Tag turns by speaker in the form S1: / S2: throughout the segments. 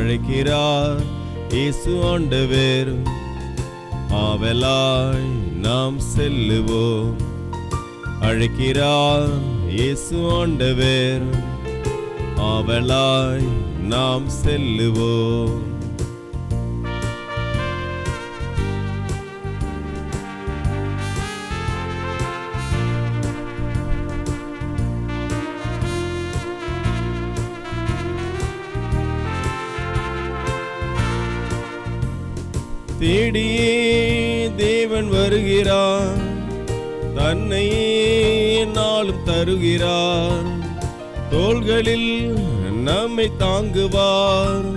S1: அழைக்கிறார் இயேசு ஆண்டவர். ஆவலாய் நாம் செல்லுவோம். அழைக்கிறார் இயேசு ஆண்டவர். ஆவலாய் நாம் செல்லுவோம். தேடியே தேவன் வருகிறார், தன்னையே நாளும் தருகிறார். தோள்களில் நம்மை தாங்குவார்,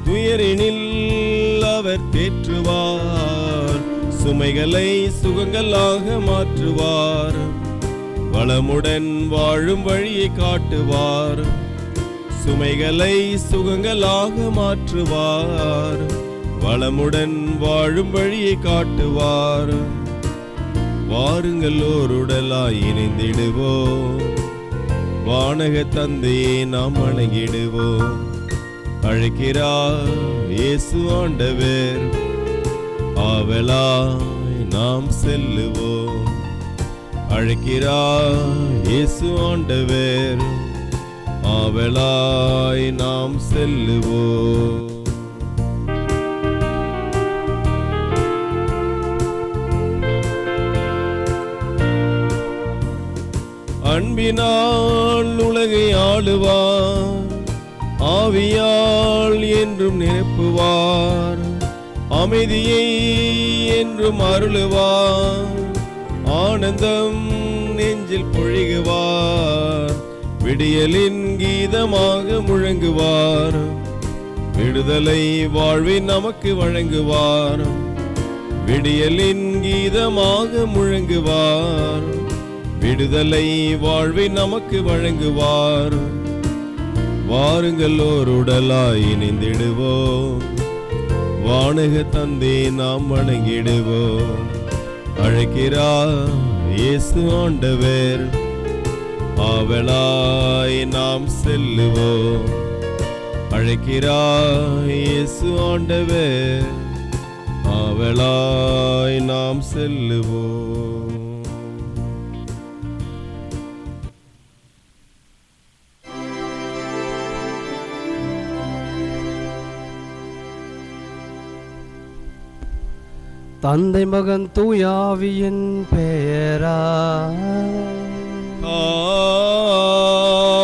S1: துயரினில் அவர் தேற்றுவார். சுமைகளை சுகங்களாக மாற்றுவார், வளமுடன் வாழும் வழியை காட்டுவார். சுமைகளை சுகங்களாக மாற்றுவார், வளமுடன் வாழும் வழியை காட்டுவார். வாருங்கள் ஓருடலாய் இணைந்திடுவோம், வானக தந்தையை நாம் வணங்கிடுவோம். அழைக்கிறார் இயேசு ஆண்டவர். ஆவலாய் நாம் செல்லுவோம். அழைக்கிறார் இயேசு ஆண்டவர். ஆவலாய் நாம் செல்லுவோம். அன்பினால் உலகை ஆளுவார், ஆவியால் என்றும் நிரப்புவார். அமைதியை என்றும் அருளுவார், ஆனந்தம் நெஞ்சில் பொழிகுவார். விடியலின் கீதமாக முழங்குவார், விடுதலை வாழ்வை நமக்கு வழங்குவார். விடியலின் கீதமாக முழங்குவார், விடுதலை வாழ்வை நமக்கு வழங்குவார். வாருங்கள் ஓருடலாய் இணைந்திடுவோம், வானக தந்தை நாம் வணங்கிடுவோம். அழைக்கிறார் இயேசு ஆண்டவர். ஆவலாய் நாம் செல்லுவோம். அழைக்கிறார் இயேசு ஆண்டவர். ஆவலாய் நாம் செல்லுவோம்.
S2: தந்தை மகன் தூயாவியின் பெயரா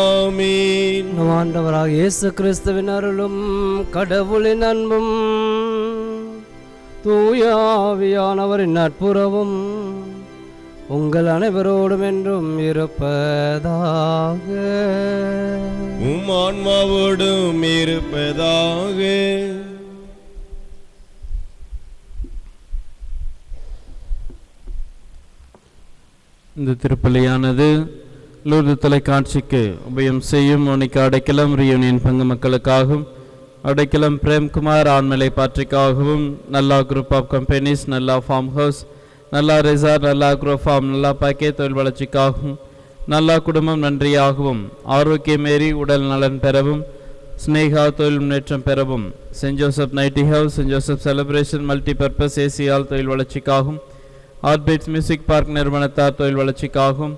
S1: ஆமென்.
S2: ஆண்டவராக இயேசு கிறிஸ்துவின் அருளும் கடவுளின் அன்பும் தூயாவியானவரின் நட்புறவும் உங்கள் அனைவரோடும் என்றும் இருப்பதாக.
S1: உம் ஆன்மாவோடும் இருப்பதாக.
S3: இந்த திருப்பலியானது லூர்து தொலைக்காட்சிக்கு உபயம் செய்யும் மோனிகா அடைக்கலம் ரியூனியன் பங்கு மக்களுக்காகவும், அடைக்கலம் பிரேம்குமார் ஆண்மலை பாட்ரிக்காகவும், நல்லா குரூப் ஆஃப் கம்பெனிஸ், நல்லா ஃபார்ம் ஹவுஸ், நல்லா ரெசார்ட், நல்லா அக்ரோ ஃபார்ம், நல்லா பாக்கே தொழில் வளர்ச்சிக்காகவும், நல்லா குடும்பம் நன்றியாகவும், ஆரோக்கியமேறி உடல் நலன் பெறவும், ஸ்னேகா தொழில் முன்னேற்றம் பெறவும், Saint Joseph nighty house, Saint Joseph celebration multipurpose ஏசியால் தொழில் வளர்ச்சிக்காகவும், ஆர்பிட்ஸ் மியூசிக் பார்க் நிறுவனத்தார் தொழில் வளர்ச்சிக்காகவும்,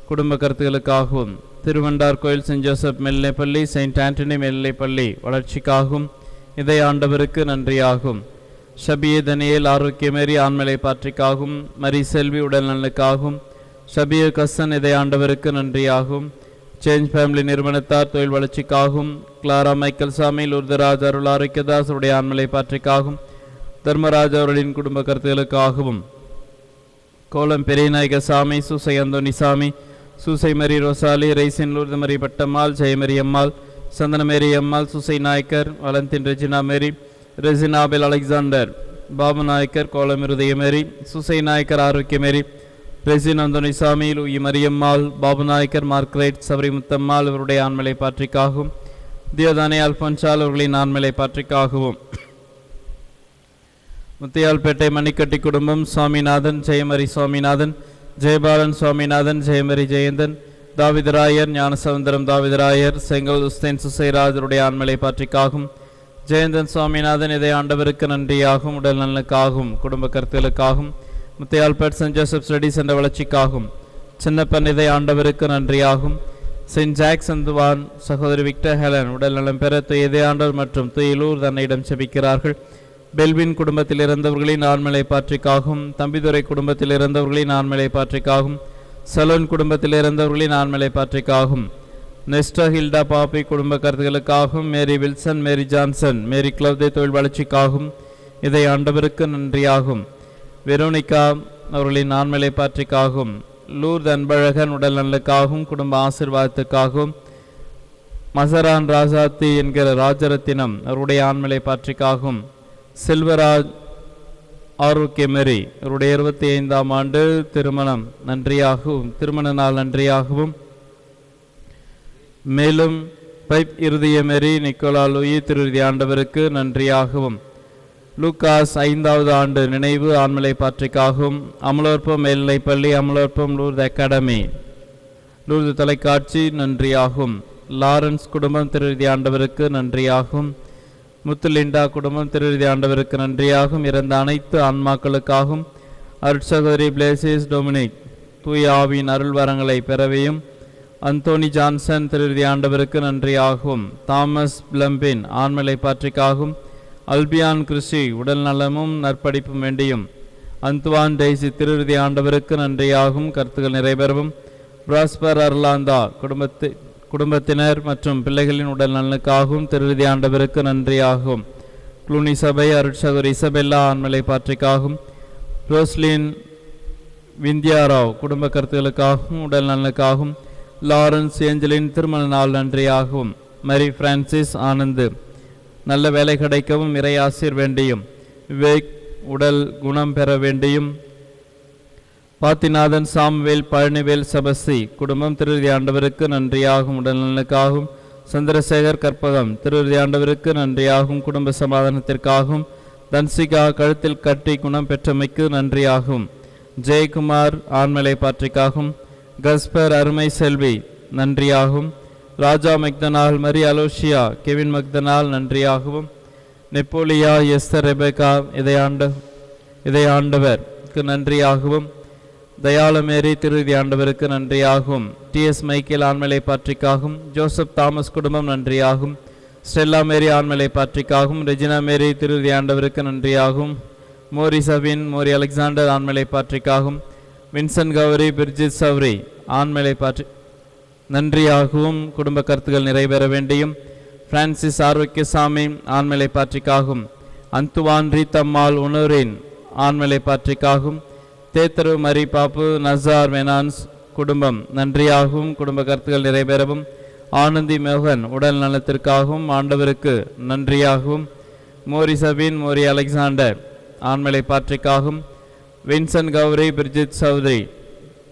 S3: குடும்ப கருத்துகளுக்காகவும், திருவண்டார் கோயில் சென்ட் ஜோசப் மேல்நிலைப்பள்ளி, செயின்ட் ஆண்டனி மேல்நிலைப்பள்ளி வளர்ச்சிக்காகவும் இதை ஆண்டவருக்கு நன்றியாகும். ஷபியே தனியேல் ஆரோக்கியமேறி ஆண்மலை பாற்றிக்காகவும், மரி செல்வி உடல் நலனுக்காகவும், ஷபியே கசன் இதை ஆண்டவருக்கு நன்றியாகும். சேஞ்ச் ஃபேமிலி நிறுவனத்தார் தொழில் வளர்ச்சிக்காகவும், கிளாரா மைக்கேல் சாமி, லூர்தராஜ் அருள் ஆரோக்கியதாஸ் உடைய ஆண்மலை பாற்றிக்காகவும், தர்மராஜ் அவர்களின் குடும்ப கருத்துகளுக்காகவும், கோலம் பெரியநாயக சாமி, சூசை அந்தோனி சாமி, சூசை மரி ரோசாலி, ரைசின் லூர்து மரி பட்டம்மாள், ஜெயமரி அம்மாள், சந்தனமேரி அம்மாள், சூசை நாயக்கர், வலந்தின் ரெஜினா மேரி, ரெஜினாபெல் அலெக்சாண்டர், பாபு நாயக்கர், கோலம் இருதயமேரி, சூசை நாயக்கர் ஆரோக்கியமேரி, ரெசின் அந்தோனி சாமி, லூயி மரியம்மாள், பாபு நாயக்கர், மார்க்ரைட், சபரி முத்தம்மாள் இவருடைய ஆண்மலை பாற்றிக்காகவும், தியோதானே அல்பன்சால் அவர்களின் ஆண்மலை பாற்றிக்காகவும், முத்தியால்பேட்டை மணிக்கட்டி குடும்பம், சுவாமிநாதன், ஜெயமரி சுவாமிநாதன், ஜெயபாலன் சுவாமிநாதன், ஜெயமரி ஜெயந்தன், தாவிதராயர், ஞானசவுந்தரம் தாவிதராயர், செங்கல் உஸ்தேன் சுசைராஜருடைய ஆண்மலை பாற்றிக்காகும், ஜெயந்தன் சுவாமிநாதன் இதய ஆண்டவருக்கு நன்றியாகும், உடல் நலனுக்காகும், குடும்ப கருத்துகளுக்காகும், Muthaiya Albert Saint Joseph studies என்ற வளர்ச்சிக்காகும், சின்னப்பன் இதய ஆண்டவருக்கு நன்றியாகும், செயின்ட் ஜாக்ஸ் அந்துவான் சகோதரி விக்டர் ஹெலன் உடல் நலம் பெற துய இதய ஆண்டவர் மற்றும் துயிலூர் தன்னையிடம் செபிக்கிறார்கள். பெல்வின் குடும்பத்தில் இருந்தவர்களின் ஆண்மலை பாற்றிக்காகும், தம்பிதுரை குடும்பத்தில் இருந்தவர்களின் ஆண்மலை பாற்றிக்காகும், சலோன் குடும்பத்தில் இருந்தவர்களின் ஆண்மலை பாற்றிக்காகும், நெஸ்டா ஹில்டா பாப்பி குடும்ப கருத்துகளுக்காகவும், மேரி வில்சன், மேரி ஜான்சன், மேரி கிளவ்தே தொழில் வளர்ச்சிக்காகவும் இதை ஆண்டவருக்கு நன்றியாகும். வெரோனிகா அவர்களின் ஆண்மலை பாற்றிக்காகும், லூர்த் அன்பழகன் உடல் நலனுக்காகவும் குடும்ப ஆசீர்வாதத்துக்காகவும், மசரான் ராசாத்தி என்கிற ராஜரத்தினம் அவருடைய ஆண்மலை பாற்றிக்காகவும், செல்வராஜ் ஆரோக்கியமேரி அவருடைய 25ஆம் ஆண்டு திருமண நாள் நன்றியாகவும், மேலும் பைப் இருதயமேரி நிக்கோலா லூயி திருதி ஆண்டவருக்கு நன்றியாகவும், லூகாஸ் 5வது ஆண்டு நினைவு ஆண்மலை பாற்றிக்காகவும், அமலோற்பம் மேல்நிலைப்பள்ளி, அமலோற்பம் லூர்து அகாடமி, லூர்து தொலைக்காட்சி நன்றியாகும், லாரன்ஸ் குடும்பம் திருதி ஆண்டவருக்கு நன்றியாகும், முத்துலிண்டா குடும்பம் திருதி ஆண்டவருக்கு நன்றியாகும். இறந்த அனைத்து ஆன்மாக்களுக்காகவும் அருட்சகோதரி பிளேசிஸ் டொமினிக் தூய ஆவியின் அருள் வரங்களை பெறவையும், அந்தோனி ஜான்சன் திருதி ஆண்டவருக்கு நன்றியாகும், தாமஸ் பிளம்பின் ஆண்மலை பாற்றிக்காகவும், அல்பியான் கிறிஸ்டி உடல் நலமும் நற்படிப்பும் வேண்டியும், அந்துவான் டெய்சி திருதி ஆண்டவருக்கு நன்றியாகும். கருத்துக்கள் நிறைவேறவும் பிராஸ்பர் அர்லாந்தா குடும்பத்தினர் மற்றும் பிள்ளைகளின் உடல் நலனுக்காகவும் திருதி ஆண்டவருக்கு நன்றியாகும். குளூனி சபை அருட்சகோதரி இசபெல்லா ஆண்மலை பாற்றிக்காகவும், ரோஸ்லின் விந்தியாராவ் குடும்ப கருத்துகளுக்காகவும் உடல் நலனுக்காகவும், லாரன்ஸ் ஏஞ்சலின் திருமண நாள் நன்றியாகவும், மரி பிரான்சிஸ் ஆனந்து நல்ல வேலை கிடைக்கவும் இறை ஆசீர் வேண்டியும், விவேக் உடல் குணம் பெற வேண்டியும், பாத்திநாதன் சாம்வேல் பழனிவேல் சபசி குடும்பம் திருதி ஆண்டவருக்கு நன்றியாகும், உடல் நலனுக்காகவும், சந்திரசேகர் கற்பகம் திருதி ஆண்டவருக்கு நன்றியாகும், குடும்ப சமாதானத்திற்காகவும், தன்சிகா கழுத்தில் கட்டி குணம் பெற்றமைக்கு நன்றியாகும், ஜெயக்குமார் ஆண்மலை பாற்றிக்காகவும், கஸ்பர் அருமை செல்வி நன்றியாகும், ராஜா மெக்தனால், மரி அலோஷியா, கெவின் மெக்தனால் நன்றியாகவும், நெப்போலியா எஸ்தர் ரெபேகா இதை ஆண்டவருக்கு நன்றியாகவும், தயாளமேரி திருதி ஆண்டவருக்கு நன்றியாகும், டிஎஸ் மைக்கேல் ஆண்மலை பாற்றிக்காகும், ஜோசப் தாமஸ் குடும்பம் நன்றியாகும், ஸ்டெல்லா மேரி ஆண்மலை பாற்றிக்காகும், ரெஜினா மேரி திருதி ஆண்டவருக்கு நன்றியாகும், மோரி சவின் மோரி அலெக்சாண்டர் ஆண்மலை பாற்றிக்காகும், வின்சன் கௌரி பிர்ஜித் சௌரி ஆண்மலை பாற்றி நன்றியாகவும், குடும்ப கருத்துக்கள் நிறைவேற வேண்டியும், பிரான்சிஸ் ஆரோக்கியசாமி ஆண்மலை பாற்றிக்காகும், அந்துவான் ரீத்தம்மாள் உணரின் ஆண்மலை பாற்றிக்காகும், தேத்தரு மரி பாப்பு நசார் மெனான்ஸ் குடும்பம் நன்றியாகவும், குடும்ப கருத்துக்கள் நிறைவேறவும், ஆனந்தி மோகன் உடல் நலத்திற்காகவும் ஆண்டவருக்கு நன்றியாகவும், மோரி சபீன் மோரி அலெக்சாண்டர் ஆண்மலை பாற்றிக்காகவும், வின்சன் கௌரி பிர்ஜித் சௌத்ரி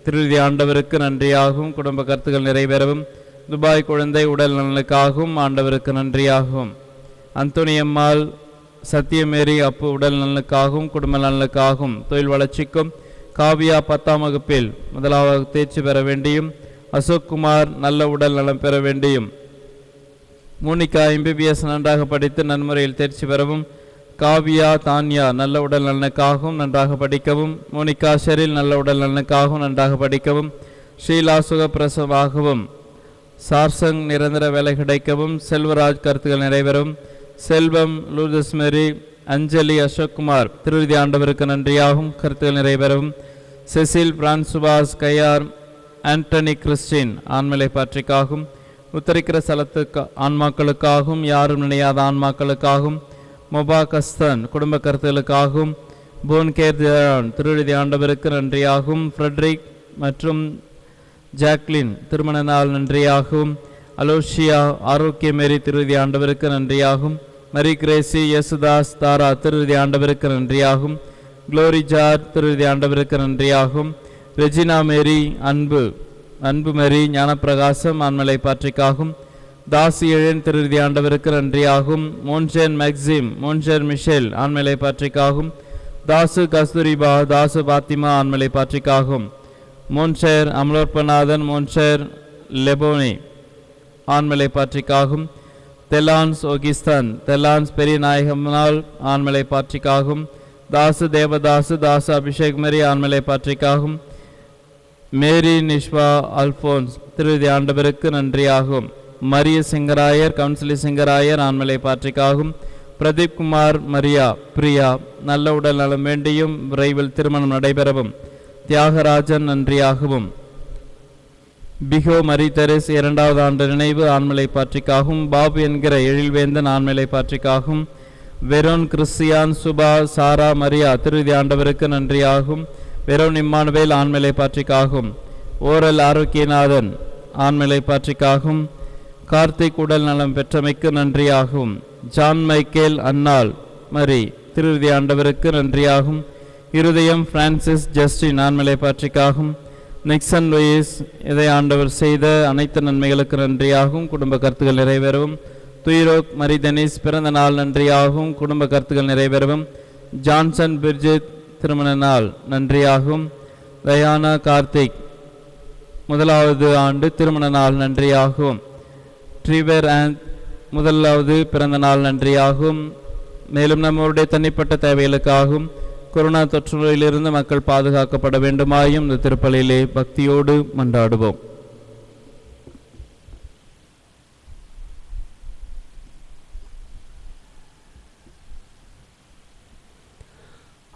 S3: திருதி ஆண்டவருக்கு நன்றியாகவும், குடும்ப கருத்துக்கள் நிறைவேறவும், துபாய் குழந்தை உடல் நலனுக்காகவும் ஆண்டவருக்கு நன்றியாகவும், அந்தோனியம்மாள் சத்தியமேரி அப்பு உடல் நலனுக்காகவும் குடும்ப நலனுக்காகவும் தொழில் வளர்ச்சிக்கும், காவியா 10ஆம் வகுப்பில் முதலாவது தேர்ச்சி பெற வேண்டியும், அசோக் குமார் நல்ல உடல் நலம் பெற வேண்டியும், மோனிகா MBBS நன்றாக படித்து நன்முறையில் தேர்ச்சி பெறவும், காவியா தான்யா நல்ல உடல் நலனுக்காகவும் நன்றாக படிக்கவும், மோனிகா ஷெரில் நல்ல உடல் நலனுக்காகவும் நன்றாக படிக்கவும், ஷீலா சுகப்பிரசவாகவும், சார்சங் நிரந்தர வேலை கிடைக்கவும், செல்வராஜ் கருத்துக்கள் நிறைவேறவும், செல்வம் லூர்தஸ் மேரி அஞ்சலி அசோக்குமார் திருவிதி ஆண்டவருக்கு நன்றியாகும், கருத்துக்கள் நிறைவேறவும், செசில் பிரான்சுவாஸ் கையார் ஆண்டனி கிறிஸ்டின் ஆண்மலை பாற்றிக்காகவும், உத்தரிக்கிற ஸ்தலத்துக்கு ஆன்மாக்களுக்காகவும், யாரும் நினையாத ஆன்மாக்களுக்காகவும், மொபா கஸ்தன் குடும்ப கருத்துகளுக்காகவும், போன்கேர் திருவிதி ஆண்டவருக்கு நன்றியாகும், ஃப்ரெட்ரிக் மற்றும் ஜாக்லின் திருமண நாள் நன்றியாகும், அலோஷியா ஆரோக்கியமேரி திருவிதி ஆண்டவருக்கு நன்றியாகும், மரி கிரேசி யேசுதாஸ் தாரா திருவிதி ஆண்டவருக்கு நன்றியாகும், குளோரி ஜார் திருவிதி ஆண்டவருக்கு நன்றியாகும், ரெஜினா மேரி அன்பு மேரி ஞானப்பிரகாசம் ஆண்மலை பாற்றிக்காகும், தாசி எழன் திருவிதி ஆண்டவருக்கு நன்றியாகும், மோன்ஷேன் மேக்சிம் மோன்ஷேர் மிஷேல் ஆண்மலை பாற்றிக்காகும், தாசு கஸ்தூரிபா தாசு பாத்திமா ஆண்மலை பாற்றிக்காகும், மோன்ஷேர் அமலோற்பநாதன் மோன்ஷேர் லெபோனி ஆண்மலை பாற்றிக்காகும், தெலான்ஸ் ஒகிஸ்தான் தெலான்ஸ் பெரிய நாயகம்னால் ஆண்மலை பாற்றிக்காகும். தாசு தேவதாசு தாசு அபிஷேக் மேரி ஆண்மலை பாற்றிக்காகும். மேரி நிஷ்வா அல்போன்ஸ் திருவிதி ஆண்டவருக்கு நன்றியாகும். மரிய சிங்கராயர் கவுன்சிலி சிங்கராயர் ஆண்மலை பாற்றிக்காகும். பிரதீப் குமார் மரியா பிரியா நல்ல உடல் நலம் வேண்டியும் விரைவில் திருமணம் நடைபெறவும் தியாகராஜன் நன்றியாகவும். பிகோ மரி தெரேஸ் 2வது ஆண்டு நினைவு ஆண்மலை பாற்றிக்காகும். பாபு என்கிற எழில்வேந்தன் ஆண்மலை பாற்றிக்காகும். Veron Christian Suba Sarah Maria திருவிதி ஆண்டவருக்கு நன்றியாகும். வெரோன் இம்மானுவேல் ஆண்மலை பாற்றிக்காகும். ஓரல் ஆரோக்கியநாதன் ஆண்மலை பாற்றிக்காகும். கார்த்திக் உடல் நலம் பெற்றமைக்கு நன்றியாகும். ஜான் மைக்கேல் அன்னாள் மரி திருவிதி ஆண்டவருக்கு நன்றியாகும். இருதயம் பிரான்சிஸ் ஜஸ்டின் ஆண்மலை பாற்றிக்காகும். நிக்சன் லூயிஸ் இதை ஆண்டவர் செய்த அனைத்து நன்மைகளுக்கு நன்றியாகும். குடும்ப கருத்துக்கள் நிறைவேறவும். துயிரோக் மரி டெனிஸ் பிறந்த நாள் நன்றியாகும். குடும்ப கருத்துக்கள் நிறைவேறவும். ஜான்சன் பிர்ஜித் திருமண நாள் நன்றியாகும். தயானா கார்த்திக் 1வது ஆண்டு திருமண நாள் நன்றியாகும். ட்ரிவர் அண்ட் 1வது பிறந்த நாள் நன்றியாகும். மேலும் நம்மளுடைய தனிப்பட்ட தேவைகளுக்காகவும் கொரோனா தொற்று நோயிலிருந்து மக்கள் பாதுகாக்கப்பட வேண்டுமாயும் இந்த திருப்பலியிலே பக்தியோடு மன்றாடுவோம்.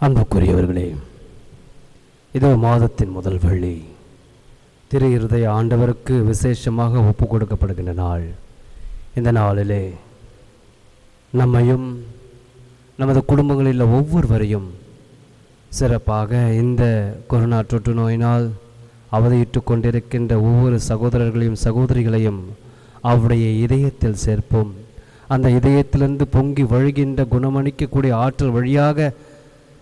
S2: அன்புக்குரியவர்களே, இதோ மாதத்தின் முதல் வெள்ளி திரு இருதய ஆண்டவருக்கு விசேஷமாக ஒப்பு கொடுக்கப்படுகின்ற நாள். இந்த நாளிலே நம்மையும் நமது குடும்பங்களில் ஒவ்வொருவரையும் சிறப்பாக இந்த கொரோனா தொற்று நோயினால் அவதியிட்டு கொண்டிருக்கின்ற ஒவ்வொரு சகோதரர்களையும் சகோதரிகளையும் அவருடைய இதயத்தில் சேர்ப்போம். அந்த இதயத்திலிருந்து பொங்கி வழிகின்ற குணமளிக்கக்கூடிய ஆற்றல் வழியாக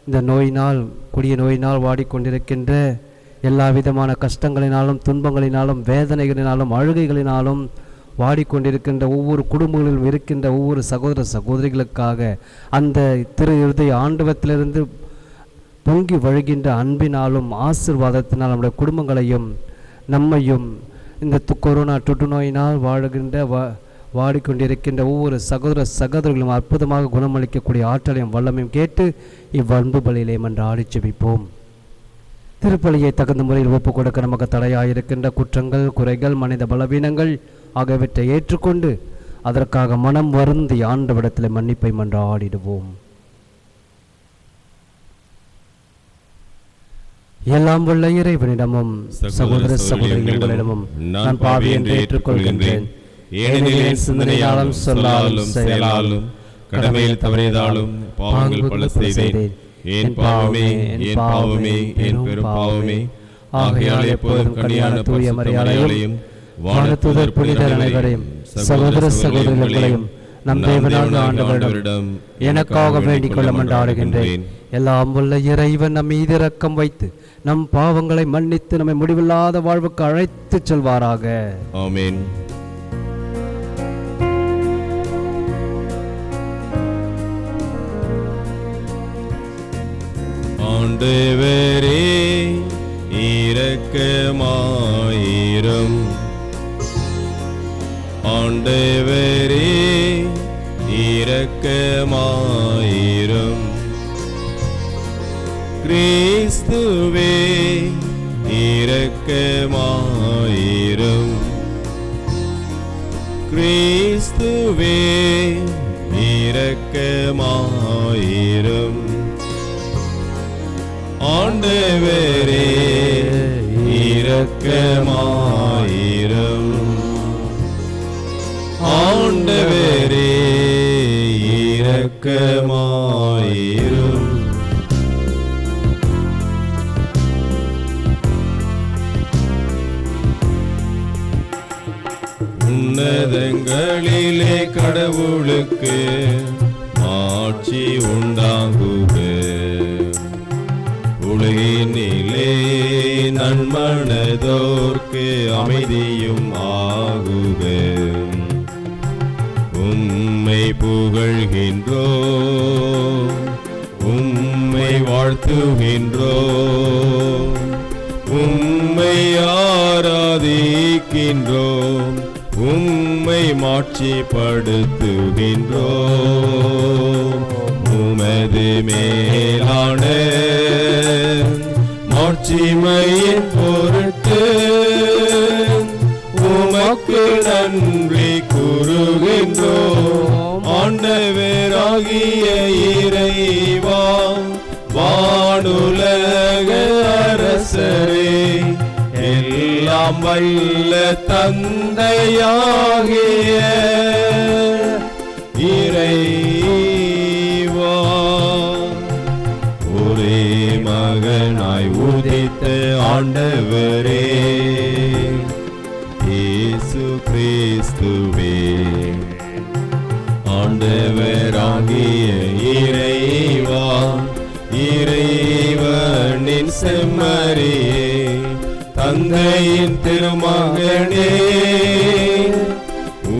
S2: இந்த நோயினால் கொடிய நோயினால் வாடிக்கொண்டிருக்கின்ற எல்லா விதமான கஷ்டங்களினாலும் துன்பங்களினாலும் வேதனைகளினாலும் அழுகைகளினாலும் வாடிக்கொண்டிருக்கின்ற ஒவ்வொரு குடும்பங்களிலும் இருக்கின்ற ஒவ்வொரு சகோதர சகோதரிகளுக்காக அந்த திரு இருதய ஆண்டவத்திலிருந்து பொங்கி வழிகின்ற அன்பினாலும் ஆசீர்வாதத்தினால் நம்முடைய குடும்பங்களையும் நம்மையும் இந்த கொரோனா தொற்று நோயினால் வாடிக்கொண்டிருக்கின்ற ஒவ்வொரு சகோதர சகோதரிகளும் அற்புதமாக குணமளிக்கக்கூடிய ஆற்றலையும் வல்லமையும் கேட்டு இவ்வன்பு பலியிலே மன்றாடி ஜெபிப்போம். திருப்பலியை தகுந்த முறையில் ஒப்புக் கொடுக்க நமக்கு தடையாயிருக்கின்ற குற்றங்கள் குறைகள் மனித பலவீனங்கள் ஆகியவற்றை ஏற்றுக்கொண்டு அதற்காக மனம் வருந்தி ஆண்டவரிடத்தில் மன்னிப்பை மன்றாடிடுவோம். எல்லாம் வல்ல இறைவனிடமும் சகோதர சகோதரிகளிடமும் நான் பாவி என்று ஏற்றுக்கொள்கின்றேன். ஏனெனில் என் சிந்தனையாலும் சொல்லாலும் செயலாலும் கடமையில் தவறியதாலும் பாவங்கள் பல செய்தேன். என் பாவமே என் பாவமே என் பெரும் பாவமே. ஆகையால் எப்போதும் கனியான தூய மரியாதையும் வானதூதர் புனிதர் அனைவரையும் சகோதர சகோதரிகளையும் நம் தேவனாக ஆண்டவரிடம் எனக்காக வேண்டிக் கொள்ள மன்றாடுகின்றேன். எல்லாம் வல்ல இறைவன் நம் மீது இரக்கம் வைத்து நம் பாவங்களை மன்னித்து நம்மை முடிவில்லாத வாழ்வுக்கு அழைத்து செல்வாராக.
S1: ஆமென். ஆண்டவரே இரக்கமாயிரும். ஆண்டவரே இரக்கமாயிரும். கிறிஸ்துவே இரக்கமாயிரும். கிறிஸ்துவே இரக்கமாயிரும். ஆண்டவரே இரக்கமாயிரும். ஆண்டவரே இரக்கமாயிரும். உன்னதங்களிலே கடவுளுக்கு ஆட்சி உண்டாகுக. உலகினிலே நன்மனதோர்க்கு அமைதியும் ஆகுக. உம்மை புகழ்கின்றோம், உம்மை வாழ்த்துகின்றோம், உம்மை ஆராதிக்கின்றோம், உம்மை மாட்சிப்படுத்துகின்றோம். உமது மேலான மாட்சிமையின் பொருட்டு உமக்கு நன்றி கூறுகின்றோம். ஆண்டவராகிய இறைவா, வானுலக அரசரே, எல்லாம் வல்ல தந்தையாகிய இறைவா, ஒரே மகனாய் உதித்த ஆண்டவரே இயேசு கிறிஸ்துவே, ஆண்டவராகிய இறைவா, இறைவனின் செம்மறியே, தந்தையின் திருமகனே,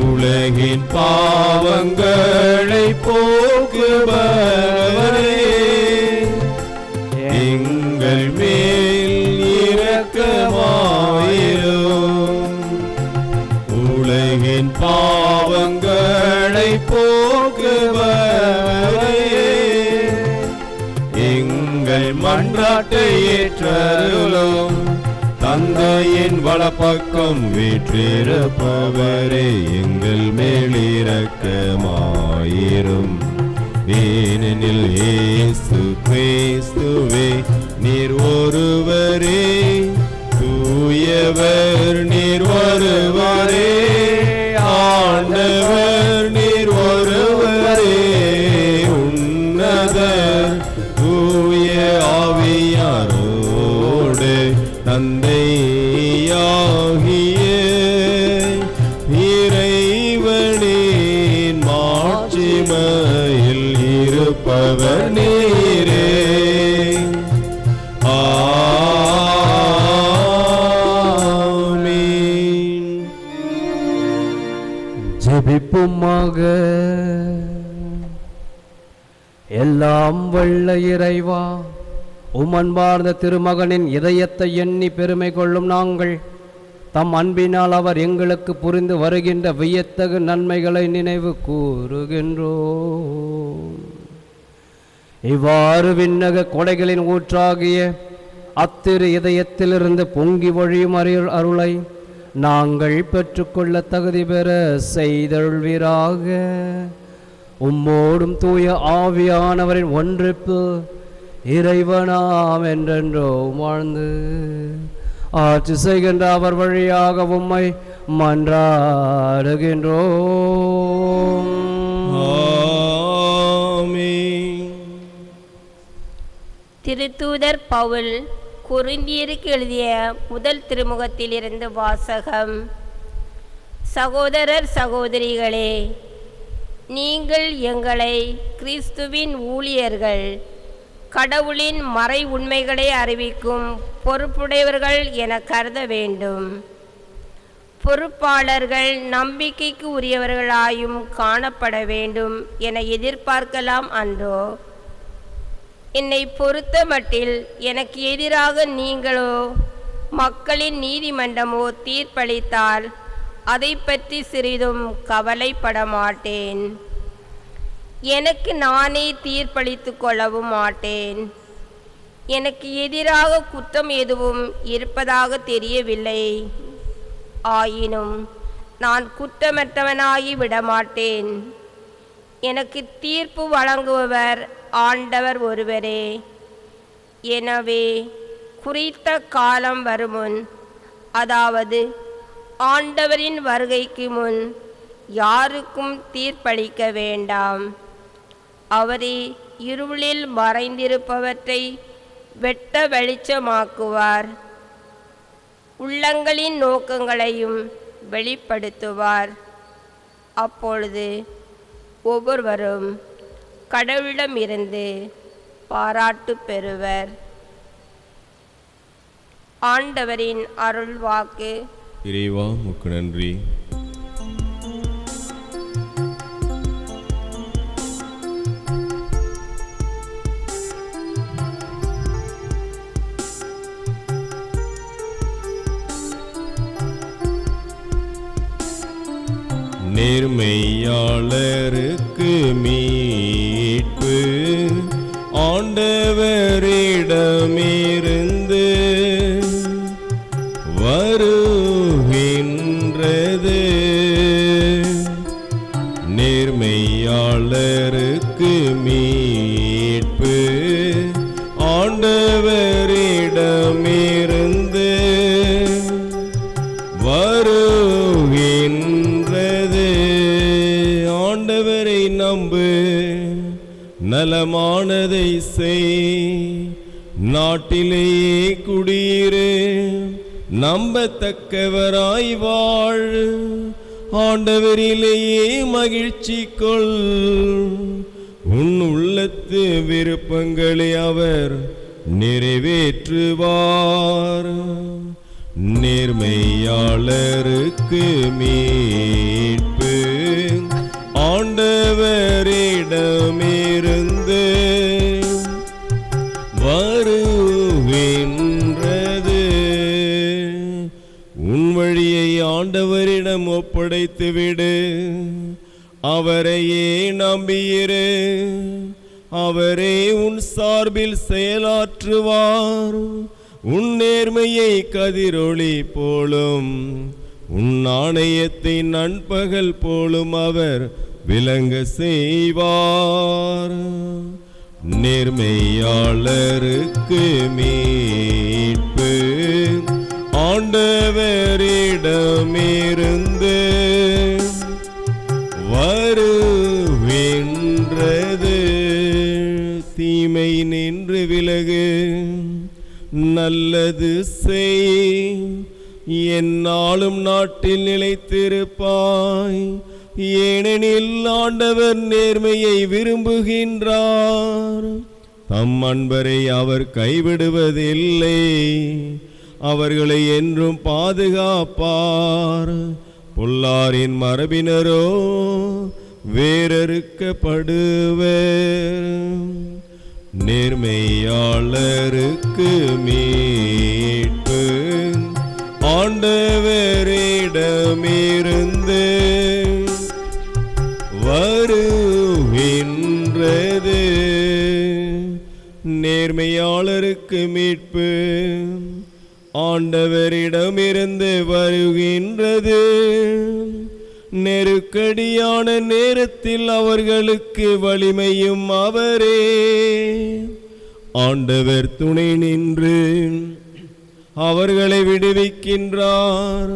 S1: உலகின் பாவங்களை போக்குபவரே, எங்கள் மேல் இரக்கமாயிரும். உலகின் பாவங்களை போக்குபவரே, எங்கள் மன்றாட்டை ஏற்றருளும். தந்தையின் வலப்பக்கம் வீற்றிருப்பவரே, எங்கள் மேலிரக்கமாயிரும். ஏனெனில் இயேசு கிறிஸ்துவே, நீர் ஒருவரே தூயவர், நீர் ஒருவரே ஆண்டவர், நீர் ஒருவரே உன்னத தூய ஆவியாரோடு தந்தையாகிய இறைவனின் மாட்சிமையில் இருப்பவர் நீரே. ஆமென்.
S2: ஜெபிப்புமாக. எல்லாம் வல்ல இறைவா, உமன்பார்ந்த திருமகனின் இதயத்தை எண்ணி பெருமை கொள்ளும் நாங்கள் தம் அன்பினால் அவர் எங்களுக்கு புரிந்து வருகின்ற வியத்தகு நன்மைகளை நினைவு கூறுகின்றோம். இவ்வாறு விண்ணக கொடைகளின் ஊற்றாகிய அத்திரு இதயத்திலிருந்து பொங்கி வழியும் அருளை நாங்கள் பெற்றுக்கொள்ள தகுதி பெற செய்தருள்வீராக. உம்மோடும் தூய ஆவியானவரின் ஒன்றிப்பு இறைவனாம் என்றென்றோம் வாழ்ந்து ஆட்சி செய்கின்ற அவர் வழியாக உம்மை மன்றாடுகின்றோம்.
S1: ஆமென்.
S4: திருத்தூதர் பவுல் கொரிந்தியருக்கு எழுதிய முதல் திருமுகத்திலிருந்து வாசகம். சகோதரர் சகோதரிகளே, நீங்கள் எங்களை கிறிஸ்துவின் ஊழியர்கள், கடவுளின் மறை உண்மைகளை அறிவிக்கும் பொறுப்புடையவர்கள் என கருத வேண்டும். பொறுப்பாளர்கள் நம்பிக்கைக்கு உரியவர்களாயும் காணப்பட வேண்டும் என எதிர்பார்க்கலாம் அன்றோ? என்னை பொறுத்த மட்டில் எனக்கு எதிராக நீங்களோ மக்களின் நீதிமன்றமோ தீர்ப்பளித்தால் அதை பற்றி சிறிதும் கவலைப்பட மாட்டேன். எனக்கு நானே தீர்ப்பளித்து கொள்ளவும் மாட்டேன். எனக்கு எதிராக குற்றம் எதுவும் இருப்பதாக தெரியவில்லை. ஆயினும் நான் குற்றமற்றவனாகி விடமாட்டேன். எனக்கு தீர்ப்பு வழங்குபவர் ஆண்டவர் ஒருவரே. எனவே குறித்த காலம் வருமுன், அதாவது ஆண்டவரின் வருகைக்கு முன் யாருக்கும் தீர்ப்பளிக்க வேண்டாம். அவரே இருளில் மறைந்திருப்பவற்றை வெட்ட வெளிச்சமாக்குவார், உள்ளங்களின் நோக்கங்களையும் வெளிப்படுத்துவார். அப்பொழுது ஒவ்வொருவரும் கடவுளிடமிருந்து பாராட்டு பெறுவர். ஆண்டவரின் அருள் வாக்கு.
S1: இறைவா உமக்கு நன்றி. நேர்மையாளருக்கு மீட்பு ஆண்டவரிடமிருந்து வருகின்றது. நேர்மையாளருக்கு மீட்பு ஆண்டவரிடமிருந்து வருகின்றது. ஆண்டவரை நம்பு, நலமானதை செய், நாட்டிலேயே குடியிரு, நம்பத்தக்கவராய் வாழ், ஆண்டவரிலேயே மகிழ்ச்சி கொள். உன் உள்ளத்து விருப்பங்களை அவர் நிறைவேற்றுவார். நேர்மையாளருக்கு மீட்பு ஆண்டவரிடமிருந்து வருகின்றது. உன் வழியை ஆண்டவரிடம் ஒப்படைத்துவிடு, அவரையே நம்பியிரு, அவரே உன் சார்பில் செயலாற்றுவார். உன் நேர்மையை கதிரொளி போலும், உன் நாணயத்தை நண்பகல் போலும் அவர் விளங்க செய்வார். நேர்மையாளருக்கு மீட்பு ஆண்டவரிடமிருந்து வருகின்றது. தீமை நின்று விலகு, நல்லது செய், எந்நாளும் நாட்டில் நிலைத்திருப்பாய். ஏனெனில் ஆண்டவர் நேர்மையை விரும்புகின்றார், தம் அன்பரை அவர் கைவிடுவதில்லை, அவர்களை என்றும் பாதுகாப்பார். பொல்லாரின் மரபினரோ வேறறுக்கப்படுவர். நேர்மையாளருக்கு மீட்பு ஆண்டவரிடமிருந்து வருகின்றது. நேர்மையாளருக்கு மீட்பு ஆண்டவரிடமிருந்து வருகின்றது. நெருக்கடியான நேரத்தில் அவர்களுக்கு வலிமையும் அவரே. ஆண்டவர் துணை நின்று அவர்களை விடுவிக்கின்றார்,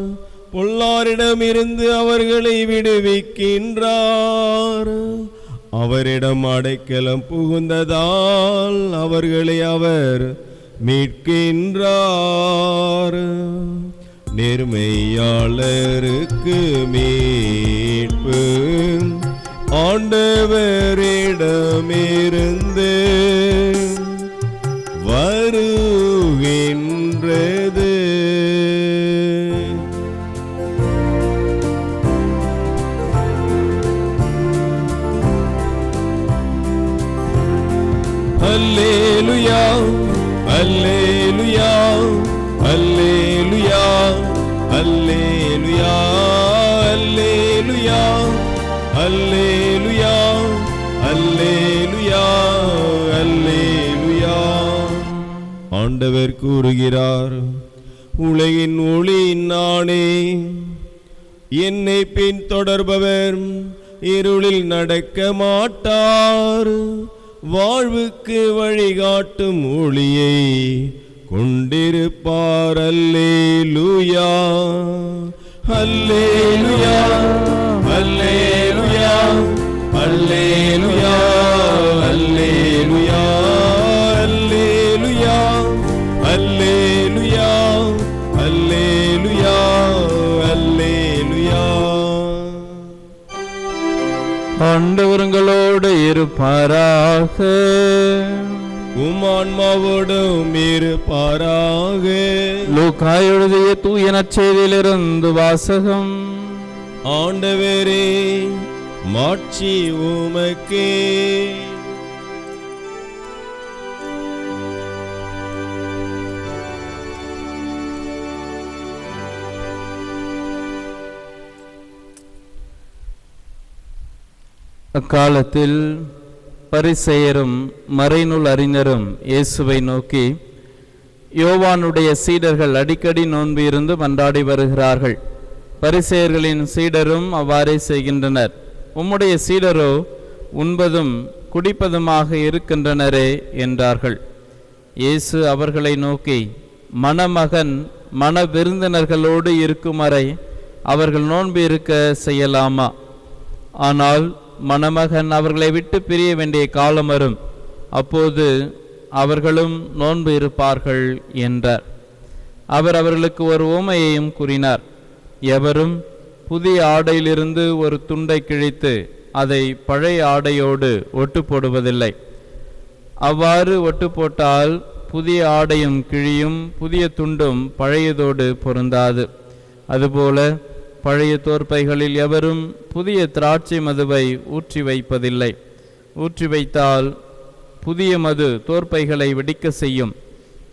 S1: பொல்லாரிடமிருந்து அவர்களை விடுவிக்கின்றார். அவரிடம் அடைக்கலம் புகுந்ததால் அவர்களை அவர் மீட்கின்றார். நேர்மையாளருக்கு மீட்பு ஆண்டவரிடமிருந்து வருகின்றது. அல்லேலூயா, அல்லேலூயா, அல்லேலூயா, அல்லேலூயா, அல்லேலூயா, அல்லேலூயா, அல்லேலூயா, அல்லேலூயா. ஆண்டவர் கூறுகிறார், உலகின் ஒளி நானே, என்னை பின்தொடர்பவர் இருளில் நடக்க மாட்டார், வாழ்வுக்கு வழிகாட்டும் ஒளியை கொண்டிருப்பார். அல்லேலூயா, அல்லேலூயா, அல்லேலூயா, அல்லேலூயா, அல்லேலூயா, அல்லேலூயா, அல்லேலூயா, அல்லேலூயா, அல்லேலூயா.
S3: ஆண்டவர்களோடு இருப்பாராக,
S1: உம் ஆன்மாவோடும் இருப்பாராக.
S3: லூக்கா எழுதிய தூய நற்செய்தியிலிருந்து வாசகம்.
S1: ஆண்டவரே, மாட்சி உமக்கே.
S3: அக்காலத்தில் பரிசேயரும் மறைநூல் அறிஞரும் இயேசுவை நோக்கி, யோவானுடைய சீடர்கள் அடிக்கடி நோன்பு இருந்து மன்றாடி வருகிறார்கள். பரிசேயர்களின் சீடரும் அவ்வாறே செய்கின்றனர். உம்முடைய சீடரோ உண்பதும் குடிப்பதுமாக இருக்கின்றனரே என்றார்கள். இயேசு அவர்களை நோக்கி, மணமகன் மண விருந்தினர்களோடு இருக்கும் வரை அவர்கள் நோன்பு இருக்க செய்யலாமா? ஆனால் மணமகன் அவர்களை விட்டு பிரிய வேண்டிய காலம் வரும், அப்போது அவர்களும் நோன்பு இருப்பார்கள் என்றார். அவர் அவர்களுக்கு ஒரு உவமையையும் கூறினார். எவரும் புதிய ஆடையிலிருந்து ஒரு துண்டை கிழித்து அதை பழைய ஆடையோடு ஒட்டு போடுவதில்லை. அவ்வாறு ஒட்டு போட்டால் புதிய ஆடையும் கிழியும், புதிய துண்டும் பழையதோடு பொருந்தாது. அதுபோல பழைய தோற்பைகளில் எவரும் புதிய திராட்சை மதுவை ஊற்றி வைப்பதில்லை. ஊற்றி வைத்தால் புதிய மது தோற்பைகளை வெடிக்க செய்யும்,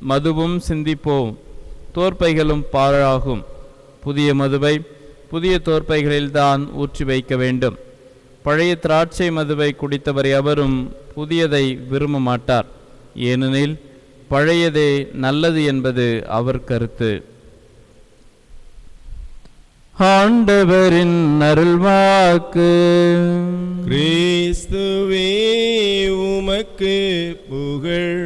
S3: மதுவும் சிந்திப்போம், தோற்பைகளும் பாழாகும். புதிய மதுவை புதிய தோற்பைகளில்தான் ஊற்றி வைக்க வேண்டும். பழைய திராட்சை மதுவை குடித்தவர் எவரும் புதியதை விரும்ப மாட்டார், ஏனெனில் பழையதே நல்லது என்பது அவர் கருத்து. ஆண்டவரின் அருள்வாக்கு.
S1: கிறிஸ்துவே உமக்கு புகழ்.